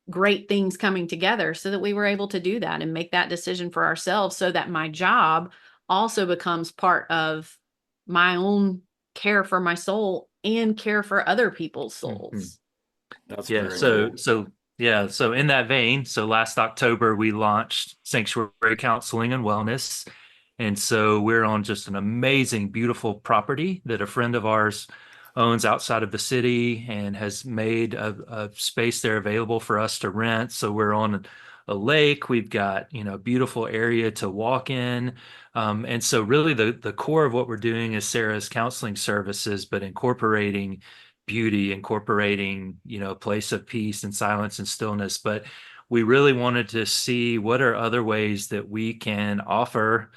great things coming together, so that we were able to do that and make that decision for ourselves, so that my job also becomes part of my own care for my soul and care for other people's Mhm. souls. That's Yeah. very So, cool. so yeah. So in that vein, so last October we launched Sanctuary Counseling and Wellness. And so we're on just an amazing, beautiful property that a friend of ours owns outside of the city and has made a space there available for us to rent. So we're on a lake. We've got, a beautiful area to walk in. And so really the core of what we're doing is Sarah's counseling services, but incorporating beauty, incorporating, a place of peace and silence and stillness. But we really wanted to see what are other ways that we can offer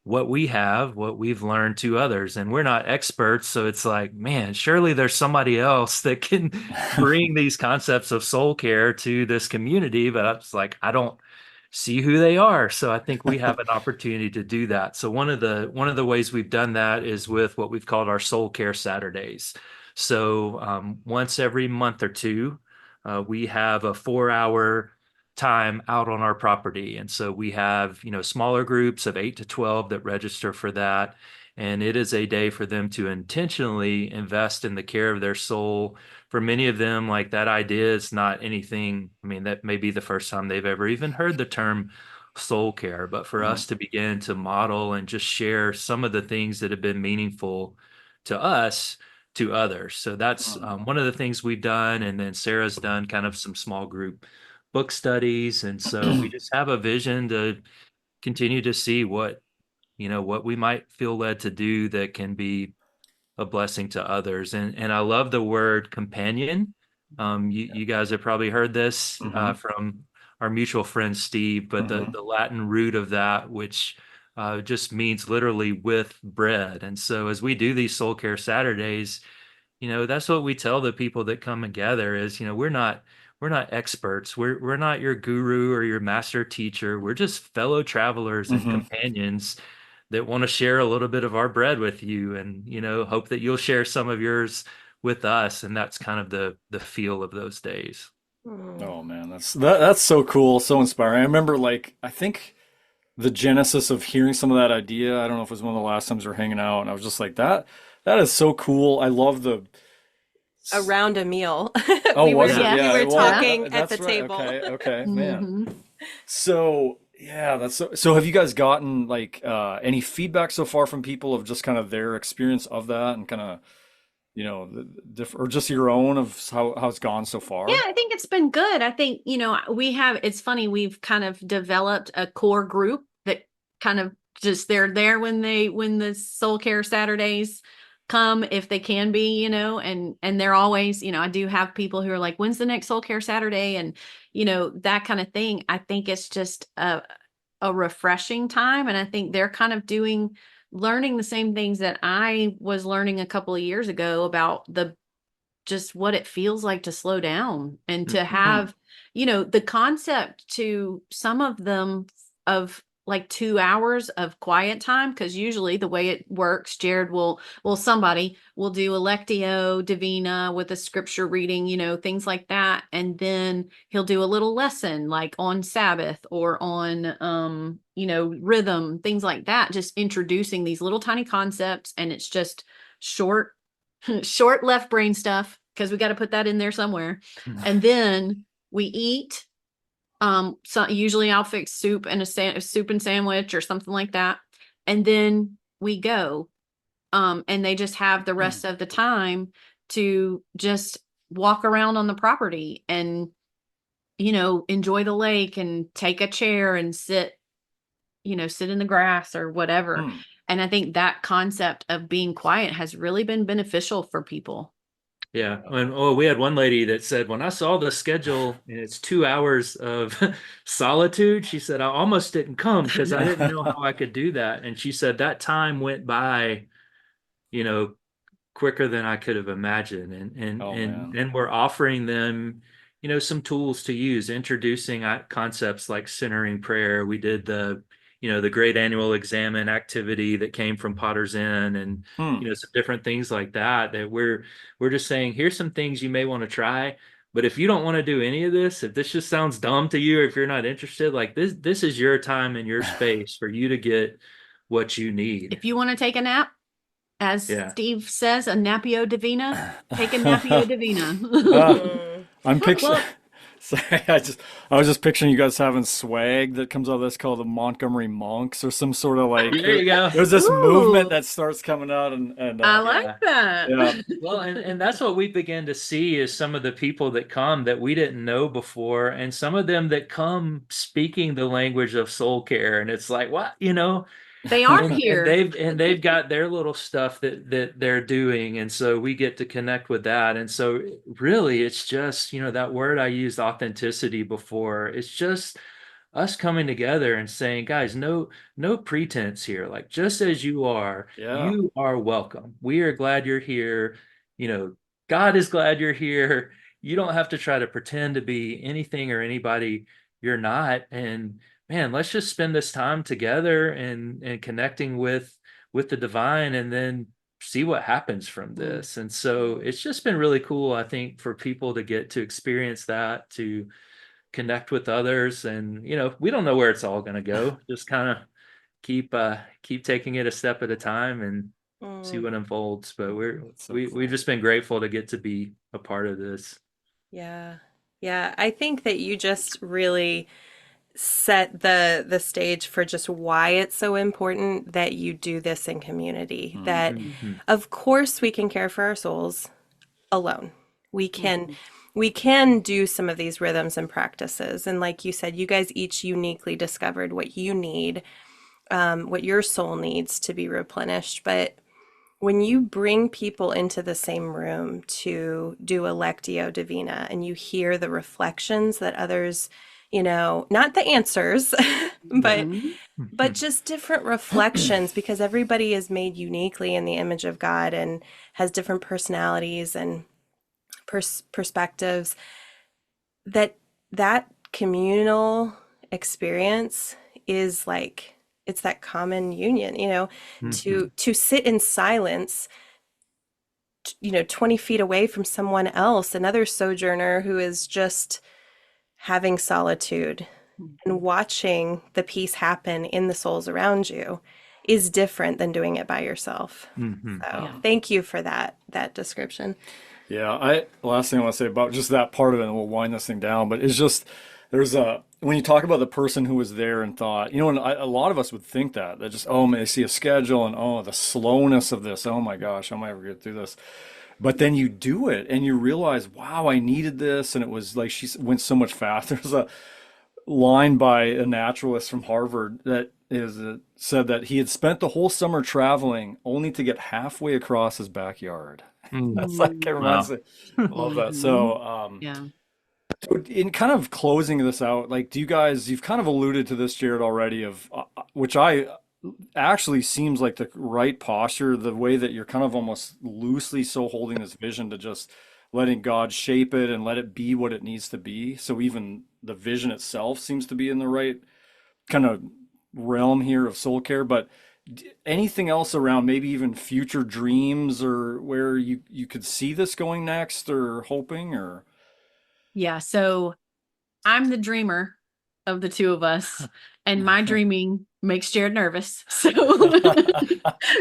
what we have, what we've learned to others. And we're not experts. So it's like, man, surely there's somebody else that can bring these concepts of soul care to this community. But I was like, I don't see who they are. So I think we have an opportunity to do that. So one of the ways we've done that is with what we've called our soul care Saturdays. So once every month or two, we have a 4 hour time out on our property. And so we have, smaller groups of 8 to 12 that register for that. And it is a day for them to intentionally invest in the care of their soul. For many of them, like, that idea is not anything. I mean, that may be the first time they've ever even heard the term soul care. But for Mm. us to begin to model and just share some of the things that have been meaningful to us to others. So that's Mm. one of the things we've done. And then Sarah's done kind of some small group book studies. And so we just have a vision to continue to see what we might feel led to do that can be a blessing to others. And I love the word companion. You guys have probably heard this Hmm. from our mutual friend Steve, but the Hmm. the Latin root of that, which just means literally with bread. And so as we do these soul care Saturdays, that's what we tell the people that come and gather is, we're not experts. We're not your guru or your master teacher. We're just fellow travelers and Hmm. companions that want to share a little bit of our bread with you, and, hope that you'll share some of yours with us. And that's kind of the feel of those days. Mm. Oh man, that's so cool, so inspiring. I remember, like, I think the genesis of hearing some of that idea. I don't know if it was one of the last times we were hanging out, and I was just like, that is so cool. I love the. Around a meal. Oh, We were was it? Yeah. we Yeah, were well, Yeah. talking at the that's right. table. Okay, okay, man. Hmm. So yeah, that's so. Have you guys gotten, like, any feedback so far from people of just kind of their experience of that, and kind of, or just your own of how it's gone so Yeah, far? I think it's been good. I think, it's funny, we've kind of developed a core group that kind of just, they're there when the soul care Saturdays come, if they can be, and they're always, I do have people who are like, when's the next soul care Saturday? And, that kind of thing. I think it's just a refreshing time. And I think they're kind of doing learning the same things that I was learning a couple of years ago about just what it feels like to slow down and to Hmm. have, the concept to some of them of like 2 hours of quiet time. Because usually the way it works, Jared somebody will do Lectio Divina with a scripture reading, things like that. And then he'll do a little lesson like on Sabbath or on, rhythm, things like that, just introducing these little tiny concepts. And it's just short short left brain stuff because we got to put that in there somewhere. And then we eat. So usually I'll fix soup and a soup and sandwich or something like that. And then we go. And they just have the rest of the time to just walk around on the property and, enjoy the lake and take a chair and sit in the grass or whatever. Hmm. And I think that concept of being quiet has really been beneficial for people. Yeah. And we had one lady that said, when I saw the schedule and it's 2 hours of solitude, she said, I almost didn't come because I didn't know how I could do that. And she said that time went by, you know, quicker than I could have imagined. Oh man. And we're offering them, some tools to use, introducing concepts like centering prayer. We did the great annual examine activity that came from Potter's Inn, and Hmm. some different things like that. That we're just saying, here's some things you may want to try. But if you don't want to do any of this, if this just sounds dumb to you, or if you're not interested, like this is your time and your space for you to get what you need. If you want to take a nap, as Yeah. Steve says, a Napio Divina, take a Napio Divina. Uh, Mm. I'm picturing. Well, Sorry, I was just picturing you guys having swag that comes out of this called the Montgomery Monks or some sort of like There you go. there's this movement ooh, that starts coming out and I like Yeah. that. yeah. Well, and that's what we begin to see is some of the people that come that we didn't know before, and some of them that come speaking the language of soul care. And it's like, what, They are and here. they've got their little stuff that they're doing. And so we get to connect with that. And so really it's just, that word I used, authenticity, before. It's just us coming together and saying, guys, no pretense here. Like, just as Yeah. you are welcome. We are glad you're here. You know, God is glad you're here. You don't have to try to pretend to be anything or anybody you're not. And man, let's just spend this time together and connecting with the divine, and then see what happens from Mm. this. And so it's just been really cool, I think, for people to get to experience that, to connect with others. And we don't know where it's all going to go. Just kind of keep taking it a step at a time and see Mm. what unfolds. But That's so we've cool. just been grateful to get to be a part of this. Yeah. Yeah. I think that you just really set the stage for just why it's so important that you do this in community. That Hmm. Mhm. of course we can care for our souls alone. We can Mhm. we can do some of these rhythms and practices. And like you said, you guys each uniquely discovered what you need, what your soul needs to be replenished. But when you bring people into the same room to do a Lectio Divina and you hear the reflections that others, not the answers, but Mhm. but just different reflections because everybody is made uniquely in the image of God and has different personalities and perspectives, that communal experience is like it's that common union, Mhm. to sit in silence, 20 feet away from someone else, another sojourner who is just having solitude and Mhm. watching the peace happen in the souls around you is different than doing it by yourself. Mhm. So Yeah. thank you for that description. Yeah, last thing I want to say about just that part of it, and we'll wind this thing down, but it's just there's a when you talk about the person who was there and thought, and a lot of us would think that just, oh man, they see a schedule and oh, the slowness of this, oh my gosh, how am I ever get through this? But then you do it and you realize, wow, I needed this, and it was like went so much faster. There's a line by a naturalist from Harvard that said that he had spent the whole summer traveling only to get halfway across his backyard. Mm. That's like it Mhm. reminds Wow. me. I love that. Mhm. So, Yeah. so in kind of closing this out, like, you've kind of alluded to this, Jared, already, of which I actually seems like the right posture, the way that you're kind of almost loosely so holding this vision to just letting God shape it and let it be what it needs to be. So even the vision itself seems to be in the right kind of realm here of soul care. But anything else around maybe even future dreams or where you could see this going next or hoping or Yeah. So I'm the dreamer of the two of us, and my dreaming makes Jared nervous.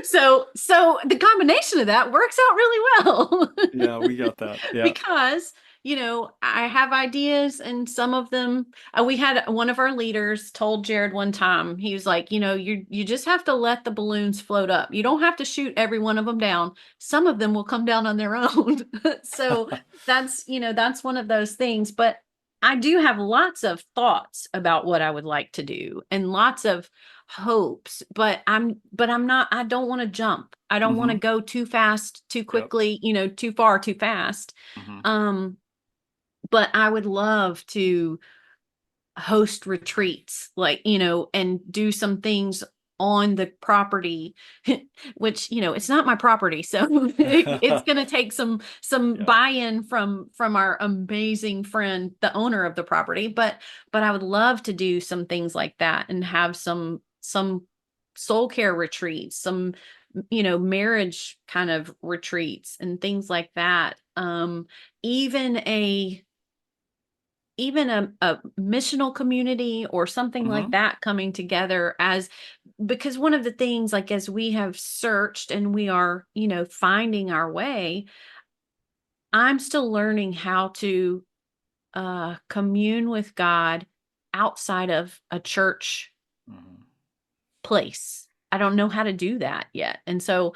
So, so the combination of that works out really well. yeah, we got that. Yeah. Because, I have ideas, and some of them, we had one of our leaders told Jared one time, he was like, you just have to let the balloons float up. You don't have to shoot every one of them down. Some of them will come down on their own. So that's one of those things. But I do have lots of thoughts about what I would like to do and lots of hopes, but I'm not, I don't want to jump. I don't want to go too fast, too Yep. quickly, too far, too fast. Hmm. Um, but I would love to host retreats, and do some things on the property, which, it's not my property. So it's going to take some Yeah. buy-in from our amazing friend, the owner of the property. But I would love to do some things like that and have some soul care retreats, some, marriage kind of retreats and things like that. Even a missional community or something like Hmm. that coming together, because one of the things, like, as we have searched and we are, finding our way, I'm still learning how to commune with God outside of a church Hmm. place. I don't know how to do that yet. And so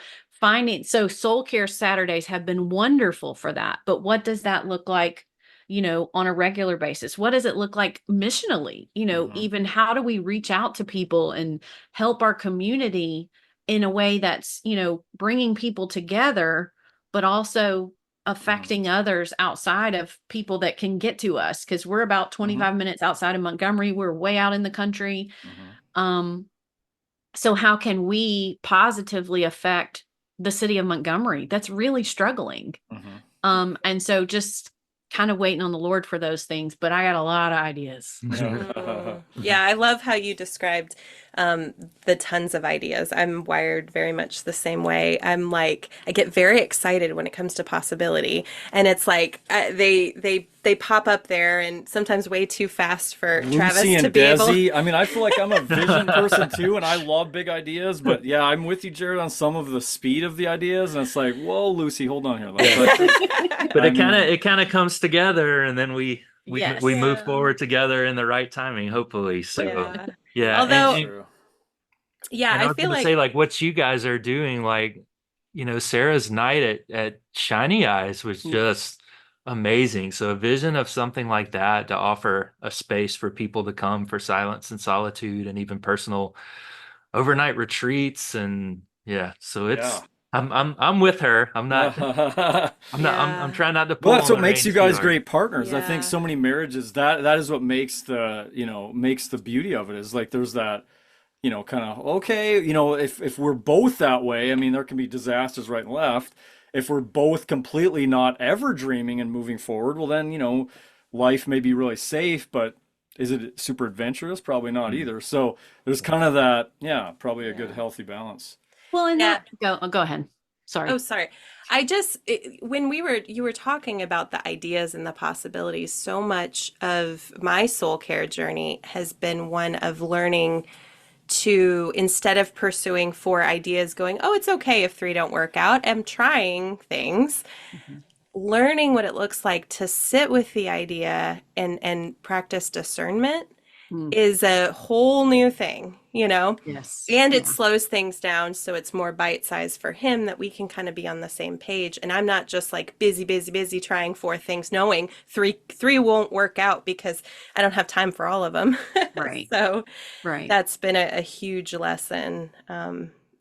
soul care Saturdays have been wonderful for that. But what does that look like, on a regular basis? What does it look like missionally? Hmm. Even how do we reach out to people and help our community in a way that's, bringing people together, but also Hmm. affecting others outside of people that can get to us? Because we're about Hmm. 25 minutes outside of Montgomery. We're way out in the country. Hmm. Um, so how can we positively affect the city of Montgomery that's really struggling? Hmm. And so just kind of waiting on the Lord for those things, but I got a lot of ideas. Yeah. Mm. Yeah, I love how you described um, the tons of ideas. I'm wired very much the same way. I'm like, I get very excited when it comes to possibility, and it's like they pop up there, and sometimes way too fast for Lucy Travis to and be able. Desi. I mean, I feel like I'm a vision person too, and I love big ideas. But yeah, I'm with you, Jared, on some of the speed of the ideas, and it's like, whoa, Lucy, hold on here. Yeah. But I it mean, kind of comes together, and then we Yes. move Yeah, forward together in the right timing, hopefully. So yeah. yeah, that's Although, true. yeah, and I I was feel going to say, like, like, what you guys are doing, like, Sarah's night at Shiny Eyes was just amazing. So a vision of something like that to offer a space for people to come for silence and solitude and even personal overnight retreats. And yeah, so Yeah. I'm with her. I'm yeah, trying not to Well, pull that's on what the makes you reins too guys hard. great partners. I think yeah. so many marriages that is what makes makes the beauty of it is like there's that, kind of okay, if we're both that way, I mean, there can be disasters right and left. If we're both completely not ever dreaming and moving forward, well then, life may be really safe, but is it super adventurous? Probably not Mm. either. So there's kind of that, yeah, probably a good Yeah. healthy balance. Well, and Yeah. that go ahead. Oh, Sorry. sorry. When you were talking about the ideas and the possibilities, so much of my soul care journey has been one of learning to, instead of pursuing four ideas, going, oh, it's okay if three don't work out, I'm trying things, Mhm. learning what it looks like to sit with the idea and practice discernment Mm. is a whole new thing, you know? Yes. And it Yeah. slows things down so it's more bite-sized for him that we can kind of be on the same page. And I'm not just like busy, busy, busy trying four things, knowing three won't work out because I don't have time for all of them. Right. So Right. that's been a huge lesson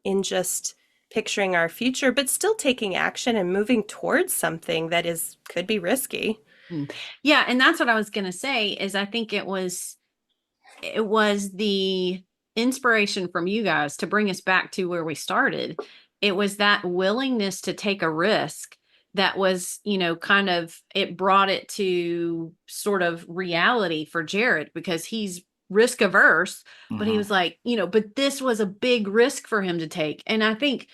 in just picturing our future, but still taking action and moving towards something that is could be risky. Mm. Yeah, and that's what I was going to say is I think it was the inspiration from you guys to bring us back to where we started. It was that willingness to take a risk that was, kind of, it brought it to sort of reality for Jared because he's risk averse, but he Mm-hmm. was like, but this was a big risk for him to take. And I think,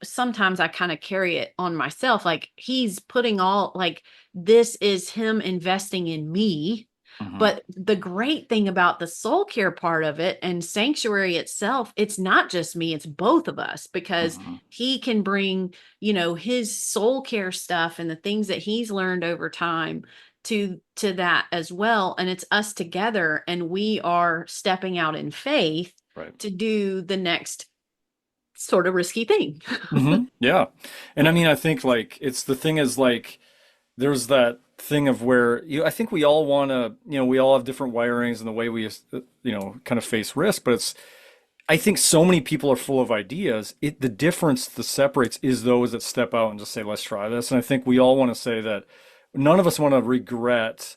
sometimes I kind of carry it on myself. Like he's putting all, like, this is him investing in me. Mm-hmm. But the great thing about the soul care part of it and sanctuary itself, it's not just me, it's both of us, because Mm-hmm. he can bring, his soul care stuff and the things that he's learned over time to that as well. And it's us together, and we are stepping out in faith Right. to do the next sort of risky thing. Mm-hmm. Yeah. And I mean, I think like it's the thing is like there's that thing of where I think we all want to, we all have different wirings and the way we, kind of face risk, but I think so many people are full of ideas. The difference that separates is those that step out and just say, let's try this. And I think we all want to say that none of us want to regret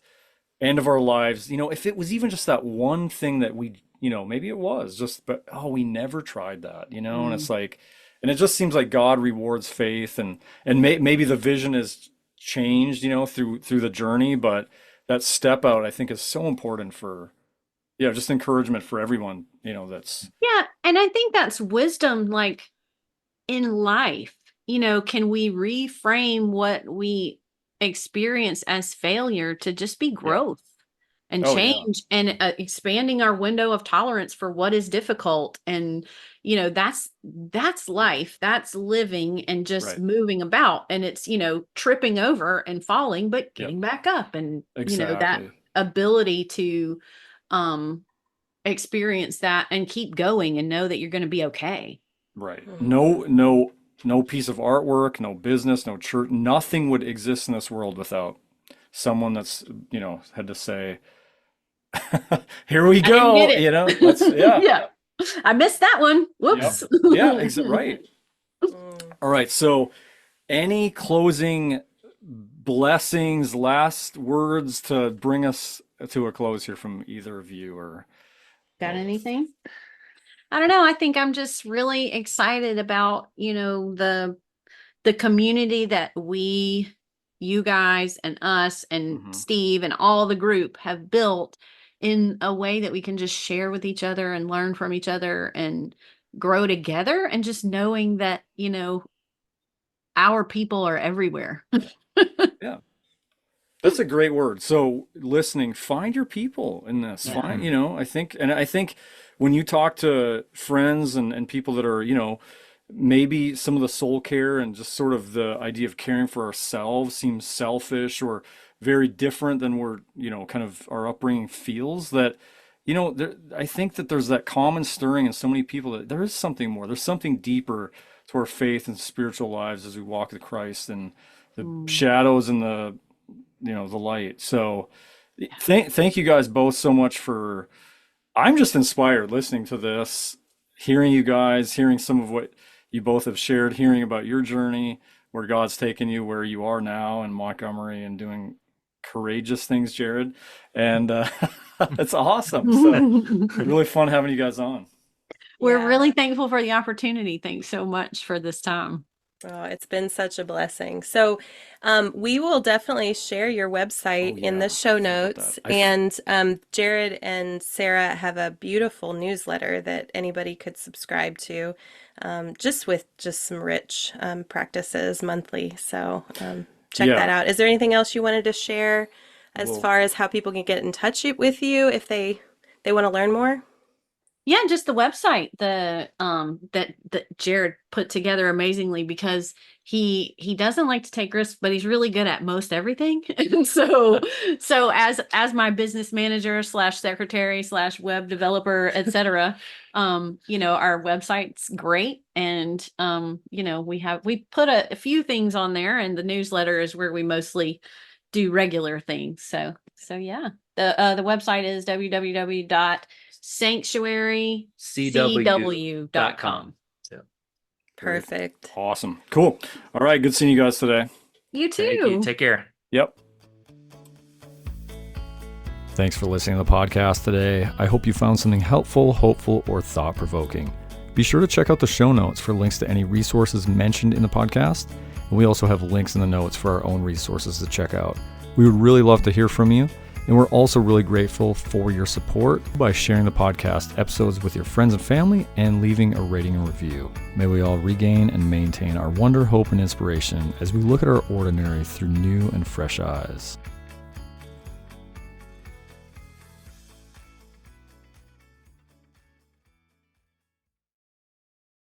end of our lives. If it was even just that one thing that we, maybe it was just, but oh, we never tried that, and it's like, and it just seems like God rewards faith and maybe the vision is changed, through the journey, but that step out I think is so important for, just encouragement for everyone, that's. Yeah. And I think that's wisdom, like in life, can we reframe what we experience as failure to just be Yeah. growth and Oh yeah. change and expanding our window of tolerance for what is difficult. And, that's life, that's living and just Right. moving about. And it's, tripping over and falling, but getting back up and, that Exactly. ability to, experience that and keep going and know that you're going to be okay. Right. Mhm. No piece of artwork, no business, no church, nothing would exist in this world without someone that's, had to say, here we I didn't go, get it. let's, yeah. Yeah. I missed that one. Yep. Whoops. Yeah, right. Mm. All right. So any closing blessings, last words to bring us to a close here from either of you or Got both? anything? I don't know. I think I'm just really excited about, the community that you guys and us and Mm-hmm. Steve and all the group have built in a way that we can just share with each other and learn from each other and grow together, and just knowing that, our people are everywhere. Yeah. That's a great word. So listening, find your people in this. Yeah. Find, I think when you talk to friends and people that are, maybe some of the soul care and just sort of the idea of caring for ourselves seems selfish or very different than we're, kind of our upbringing feels that, I think that there's that common stirring in so many people that there is something more. There's something deeper to our faith and spiritual lives as we walk with Christ and the Mm. shadows and the light. So thank you guys both so much for, I'm just inspired listening to this, hearing you guys, hearing some of what you both have shared, hearing about your journey, where God's taken you, where you are now in Montgomery and doing courageous things, Jared. And it's awesome. So really fun having you guys on. We're Yeah. really thankful for the opportunity. Thanks so much for this time. Oh, it's been such a blessing. So, we will definitely share your website Oh, in yeah. the show I forgot about notes. that. And Jared and Sarah have a beautiful newsletter that anybody could subscribe to, just with just some rich practices monthly. So, check Yeah. that out. Is there anything else you wanted to share as Well, far as how people can get in touch with you if they want to learn more? Yeah, just the website, that Jared put together amazingly, because he doesn't like to take risks, but he's really good at most everything. And so as my business manager slash secretary slash web developer, etc., our website's great. And we put a few things on there, and the newsletter is where we mostly do regular things. So yeah. The website is www.sanctuarycw.com. So great. Perfect. Awesome. Cool. All right. Good seeing you guys today. You thank you. too. Take care. Yep. Thanks for listening to the podcast today. I hope you found something helpful, hopeful, or thought-provoking. Be sure to check out the show notes for links to any resources mentioned in the podcast. And we also have links in the notes for our own resources to check out. We would really love to hear from you. And we're also really grateful for your support by sharing the podcast episodes with your friends and family and leaving a rating and review. May we all regain and maintain our wonder, hope, and inspiration as we look at our ordinary through new and fresh eyes.